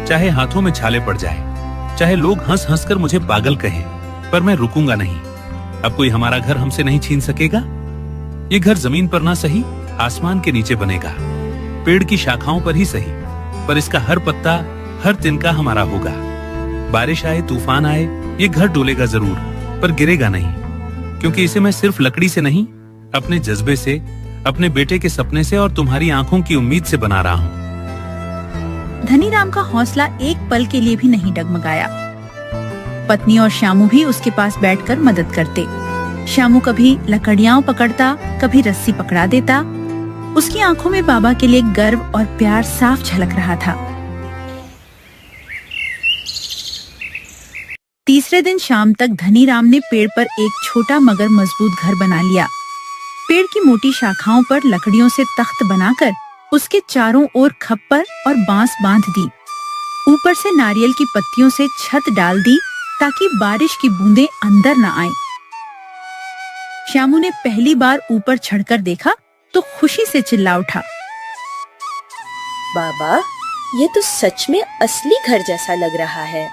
चाहे हाथों में छाले पड़ जाए, चाहे लोग हंस हंस कर मुझे पागल कहें, पर मैं रुकूंगा नहीं। अब कोई हमारा घर हमसे नहीं छीन सकेगा। ये घर जमीन पर ना सही, आसमान के नीचे बनेगा, पेड़ की शाखाओं पर ही सही, पर इसका हर पत्ता, हर तिनका हमारा होगा। बारिश आए, तूफान आए, ये घर डोलेगा जरूर, पर गिरेगा नहीं, क्योंकि इसे मैं सिर्फ लकड़ी से नहीं, अपने जज्बे से, अपने बेटे के सपने से और तुम्हारी आंखों की उम्मीद से बना रहा हूँ। धनीराम का हौसला एक पल के लिए भी नहीं डगमगाया। पत्नी और श्यामू भी उसके पास बैठकर मदद करते। श्यामू कभी लकड़ियां पकड़ता, कभी रस्सी पकड़ा देता। उसकी आंखों में बाबा के लिए गर्व और प्यार साफ झलक रहा था। तीसरे दिन शाम तक धनीराम ने पेड़ पर एक छोटा मगर मजबूत घर बना लिया। पेड़ की मोटी शाखाओं पर लकड़ियों से तख्त बनाकर उसके चारों ओर खप्पर और बांस बांध दी। ऊपर से नारियल की पत्तियों से छत डाल दी ताकि बारिश की बूंदें अंदर न आएं। श्यामू ने पहली बार ऊपर चढ़कर देखा तो खुशी से चिल्ला उठा, बाबा, ये तो सच में असली घर जैसा लग रहा है।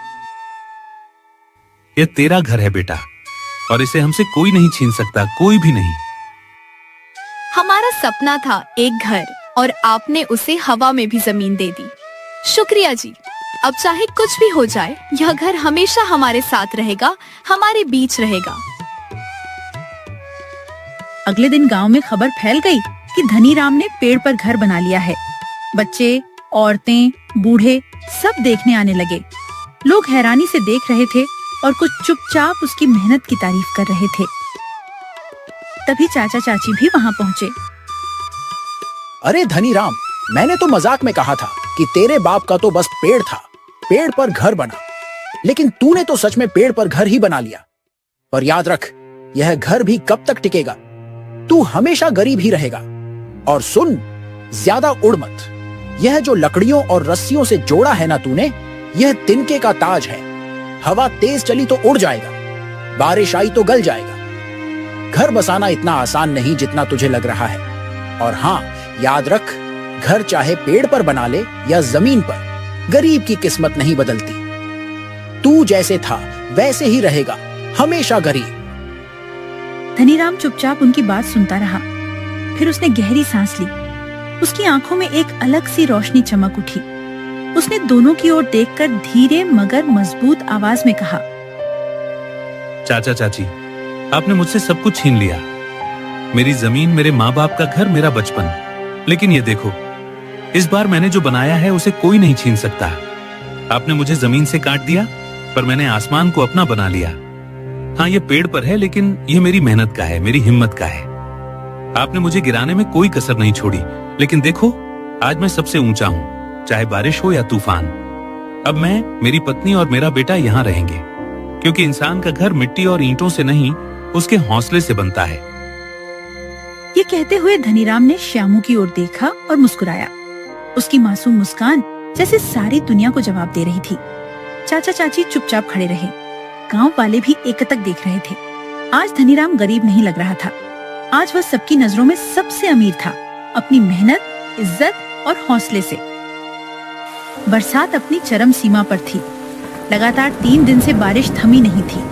ये तेरा घर है बेटा, और इसे हमसे कोई नहीं छीन सकता, कोई भी नहीं। हमारा सपना था एक घर, और आपने उसे हवा में भी जमीन दे दी। शुक्रिया जी। अब चाहे कुछ भी हो जाए, यह घर हमेशा हमारे साथ रहेगा, हमारे बीच रहेगा। अगले दिन गांव में खबर फैल गई कि धनीराम ने पेड़ पर घर बना लिया है। बच्चे, औरतें, बूढ़े सब देखने आने लगे। लोग हैरानी से देख रहे थे और कुछ चुपचाप उसकी मेहनत की तारीफ कर रहे थे। तभी चाचा चाची भी वहां पहुंचे। अरे धनीराम, मैंने तो मजाक में कहा था कि तेरे बाप का तो बस पेड़ था, पेड़ पर घर बना, लेकिन तूने तो सच में पेड़ पर घर ही बना लिया। पर याद रख, यह घर भी कब तक टिकेगा? तू हमेशा गरीब ही रहेगा। और सुन, ज्यादा उड़ मत। यह जो लकड़ियों और रस्सियों से जोड़ा है ना तूने, यह तिनके का ताज है। हवा तेज चली तो उड़ जाएगा, बारिश आई तो गल जाएगा। घर बसाना इतना आसान नहीं जितना तुझे लग रहा है। और हाँ, याद रख, घर चाहे पेड़ पर बना ले या जमीन पर, गरीब की किस्मत नहीं बदलती। तू जैसे था वैसे ही रहेगा, हमेशा गरीब। धनीराम चुपचाप उनकी बात सुनता रहा। फिर उसने गहरी सांस ली। उसकी आंखों में एक अलग सी रोशनी चमक उठी। उसने दोनों की ओर देखकर धीरे मगर मजबूत आवाज में कहा, चाचा चाची, आपने मुझसे सब कुछ छीन लिया, मेरी जमीन, मेरे माँ बाप का घर, मेरा बचपन। लेकिन ये देखो, इस बार मैंने जो बनाया है उसे कोई नहीं छीन सकता। आपने मुझे जमीन से काट दिया, पर मैंने आसमान को अपना बना लिया। हाँ, ये पेड़ पर है, लेकिन ये मेरी मेहनत का है, मेरी हिम्मत का है। आपने मुझे गिराने में कोई कसर नहीं छोड़ी, लेकिन देखो आज मैं सबसे ऊंचा हूँ, चाहे बारिश हो या तूफान। अब मैं, मेरी पत्नी और मेरा बेटा यहाँ रहेंगे, क्योंकि इंसान का घर मिट्टी और ईंटों से नहीं, उसके हौसले से बनता है। ये कहते हुए धनीराम ने श्यामू की ओर देखा और मुस्कुराया। उसकी मासूम मुस्कान जैसे सारी दुनिया को जवाब दे रही थी। चाचा चाची चुपचाप खड़े रहे। गांव वाले भी एकटक देख रहे थे। आज धनीराम गरीब नहीं लग रहा था। आज वह सबकी नजरों में सबसे अमीर था, अपनी मेहनत, इज्जत और हौसले से। बरसात अपनी चरम सीमा पर थी। लगातार 3 दिन से बारिश थमी नहीं थी।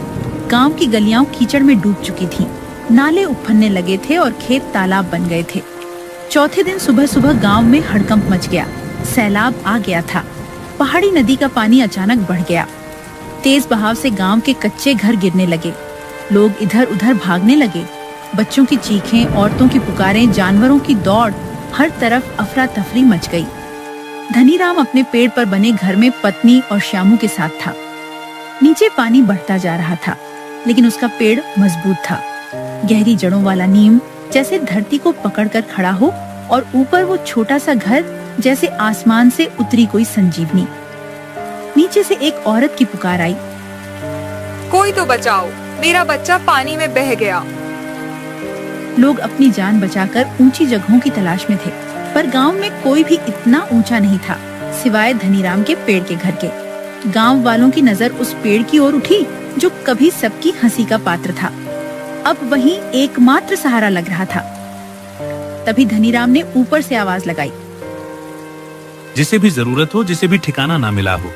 गांव की गलियां कीचड़ में डूब चुकी थीं। नाले उफनने लगे थे और खेत तालाब बन गए थे। चौथे दिन सुबह सुबह गांव में हड़कंप मच गया। सैलाब आ गया था। पहाड़ी नदी का पानी अचानक बढ़ गया। तेज बहाव से गांव के कच्चे घर गिरने लगे। लोग इधर उधर भागने लगे। बच्चों की चीखें, औरतों की पुकारें, जानवरों की दौड़, हर तरफ अफरा तफरी मच गई। धनीराम अपने पेड़ पर बने घर में पत्नी और श्यामू के साथ था। नीचे पानी बढ़ता जा रहा था, लेकिन उसका पेड़ मजबूत था। गहरी जड़ों वाला नीम जैसे धरती को पकड़कर खड़ा हो, और ऊपर वो छोटा सा घर जैसे आसमान से उतरी कोई संजीवनी। नीचे से एक औरत की पुकार आई, कोई तो बचाओ, मेरा बच्चा पानी में बह गया। लोग अपनी जान बचाकर ऊंची जगहों की तलाश में थे, पर गांव में कोई भी इतना ऊंचा नहीं था, सिवाय धनीराम के पेड़ के घर के। गांव वालों की नजर उस पेड़ की ओर उठी जो कभी सबकी हंसी का पात्र था। अब वही एकमात्र सहारा लग रहा था। तभी धनीराम ने ऊपर से आवाज लगाई, जिसे भी जरूरत हो, जिसे भी ठिकाना ना मिला हो,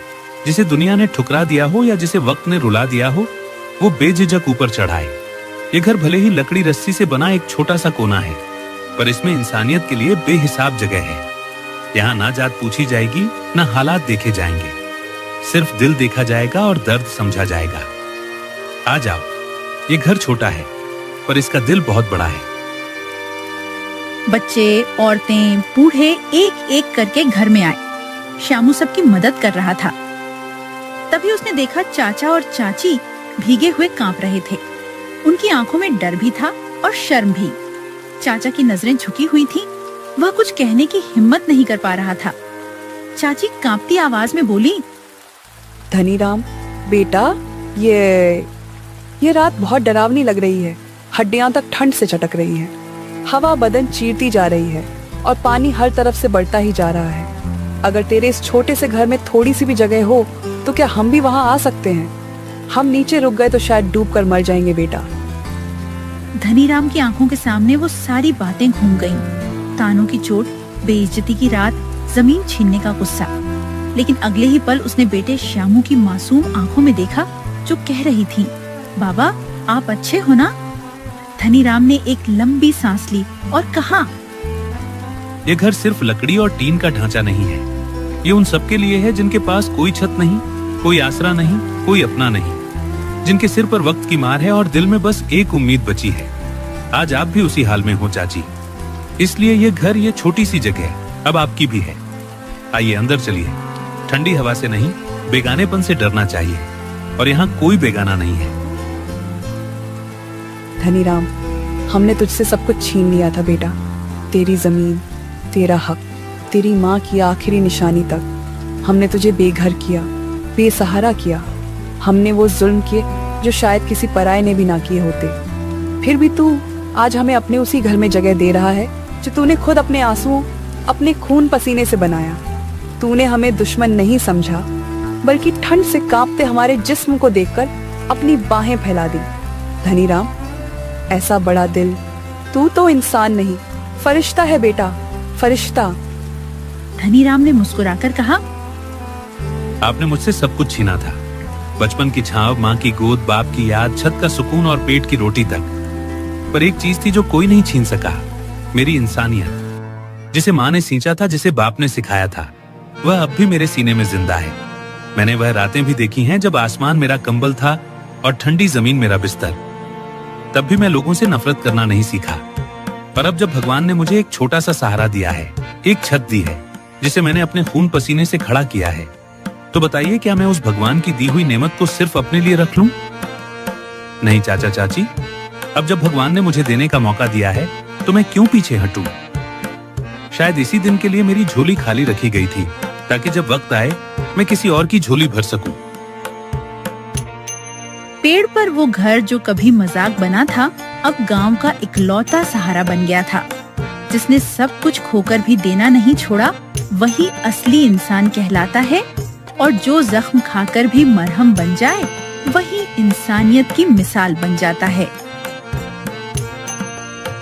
जिसे दुनिया ने ठुकरा दिया हो या जिसे वक्त ने रुला दिया हो, वो बेझिझक ऊपर चढ़ाए। ये घर भले ही लकड़ी रस्सी से बना एक छोटा सा कोना है, पर इसमें इंसानियत के लिए बेहिसाब जगह है। यहाँ ना जात पूछी जाएगी, ना हालात देखे जाएंगे, सिर्फ दिल देखा जाएगा और दर्द समझा जाएगा। आ जाओ, ये घर छोटा है, पर इसका दिल बहुत बड़ा है। बच्चे, औरतें, बूढ़े एक एक करके घर में आए। श्यामू सबकी मदद कर रहा था। तभी उसने देखा चाचा और चाची भीगे हुए कांप रहे थे। उनकी आंखों में डर भी था और शर्म भी। चाचा की नजरें झुकी हुई थीं। वह कुछ कहने की हिम्मत नहीं कर पा रहा था। चाची कांपती आवाज में बोली, धनीराम बेटा, ये रात बहुत डरावनी लग रही है। हड्डियां तक ठंड से चटक रही हैं। हवा बदन चीरती जा रही है और पानी हर तरफ से बढ़ता ही जा रहा है। अगर तेरे इस छोटे से घर में थोड़ी सी भी जगह हो तो क्या हम भी वहाँ आ सकते हैं? हम नीचे रुक गए तो शायद डूब कर मर जाएंगे बेटा। धनीराम की आंखों के सामने वो सारी बातें घूम गईं। तानों की चोट, बेइज्जती की रात, जमीन छीनने का गुस्सा। लेकिन अगले ही पल उसने बेटे श्यामू की मासूम आंखों में देखा, जो कह रही थी, बाबा आप अच्छे हो ना? धनीराम ने एक लंबी सांस ली और कहा, ये घर सिर्फ लकड़ी और टीन का ढांचा नहीं है। ये उन सबके लिए है जिनके पास कोई छत नहीं, कोई आसरा नहीं, कोई अपना नहीं, जिनके सिर पर वक्त की मार है और दिल में बस एक उम्मीद बची है। आज आप भी उसी हाल में हो चाची, इसलिए ये घर, ये छोटी सी जगह अब आपकी भी है। आइए अंदर चलिए। ठंडी हवा से नहीं, बेगानेपन से डरना चाहिए, और यहाँ कोई बेगाना नहीं है। धनीराम, हमने तुझसे सब कुछ छीन लिया था बेटा। तेरी जमीन, तेरा हक, तेरी माँ की आखिरी निशानी तक। हमने तुझे बेघर किया, बेसहारा किया। हमने वो जुल्म किए जो शायद किसी पराये ने भी ना किए होते। फिर भी तू आज हमें अपने उसी घर में जगह दे रहा है जो तूने खुद अपने आंसुओं, अपने खून पसीने से बनाया। तूने हमें दुश्मन नहीं समझा, बल्कि ठंड से कांपते हमारे जिस्म को देखकर अपनी बाहें फैला दी। धनीराम, ऐसा बड़ा दिल, तू तो इंसान नहीं, फरिश्ता है बेटा, फरिश्ता। धनीराम ने मुस्कुराकर कहा, आपने मुझसे सब कुछ छीना था, बचपन की छांव, माँ की गोद, बाप की याद, छत का सुकून और पेट की रोटी तक। पर एक चीज थी जो कोई नहीं छीन सका, मेरी इंसानियत। जिसे माँ ने सींचा था, जिसे बाप ने सिखाया था, वह अब भी मेरे सीने में जिंदा है। मैंने वह रातें भी देखी हैं जब आसमान मेरा कंबल था और ठंडी जमीन मेरा बिस्तर। तब भी मैं लोगों से नफरत करना नहीं सीखा, पर अब जब भगवान ने मुझे एक छोटा सा सहारा दिया है, एक छत दी है, जिसे मैंने अपने खून पसीने से खड़ा किया है, तो बताइए क्या मैं उस भगवान की दी हुई नेमत को सिर्फ अपने लिए रख लूं? नहीं चाचा चाची, अब जब भगवान ने मुझे देने का मौका दिया है तो मैं क्यों पीछे हटूं? शायद इसी दिन के लिए मेरी झोली खाली रखी गई थी, ताकि जब वक्त आए मैं किसी और की झोली भर सकूं। पेड़ पर वो घर जो कभी मजाक बना था, अब गांव का इकलौता सहारा बन गया था। जिसने सब कुछ खोकर भी देना नहीं छोड़ा, वही असली इंसान कहलाता है। और जो जख्म खाकर भी मरहम बन जाए, वही इंसानियत की मिसाल बन जाता है।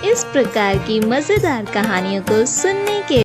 इस प्रकार की मजेदार कहानियों को सुनने के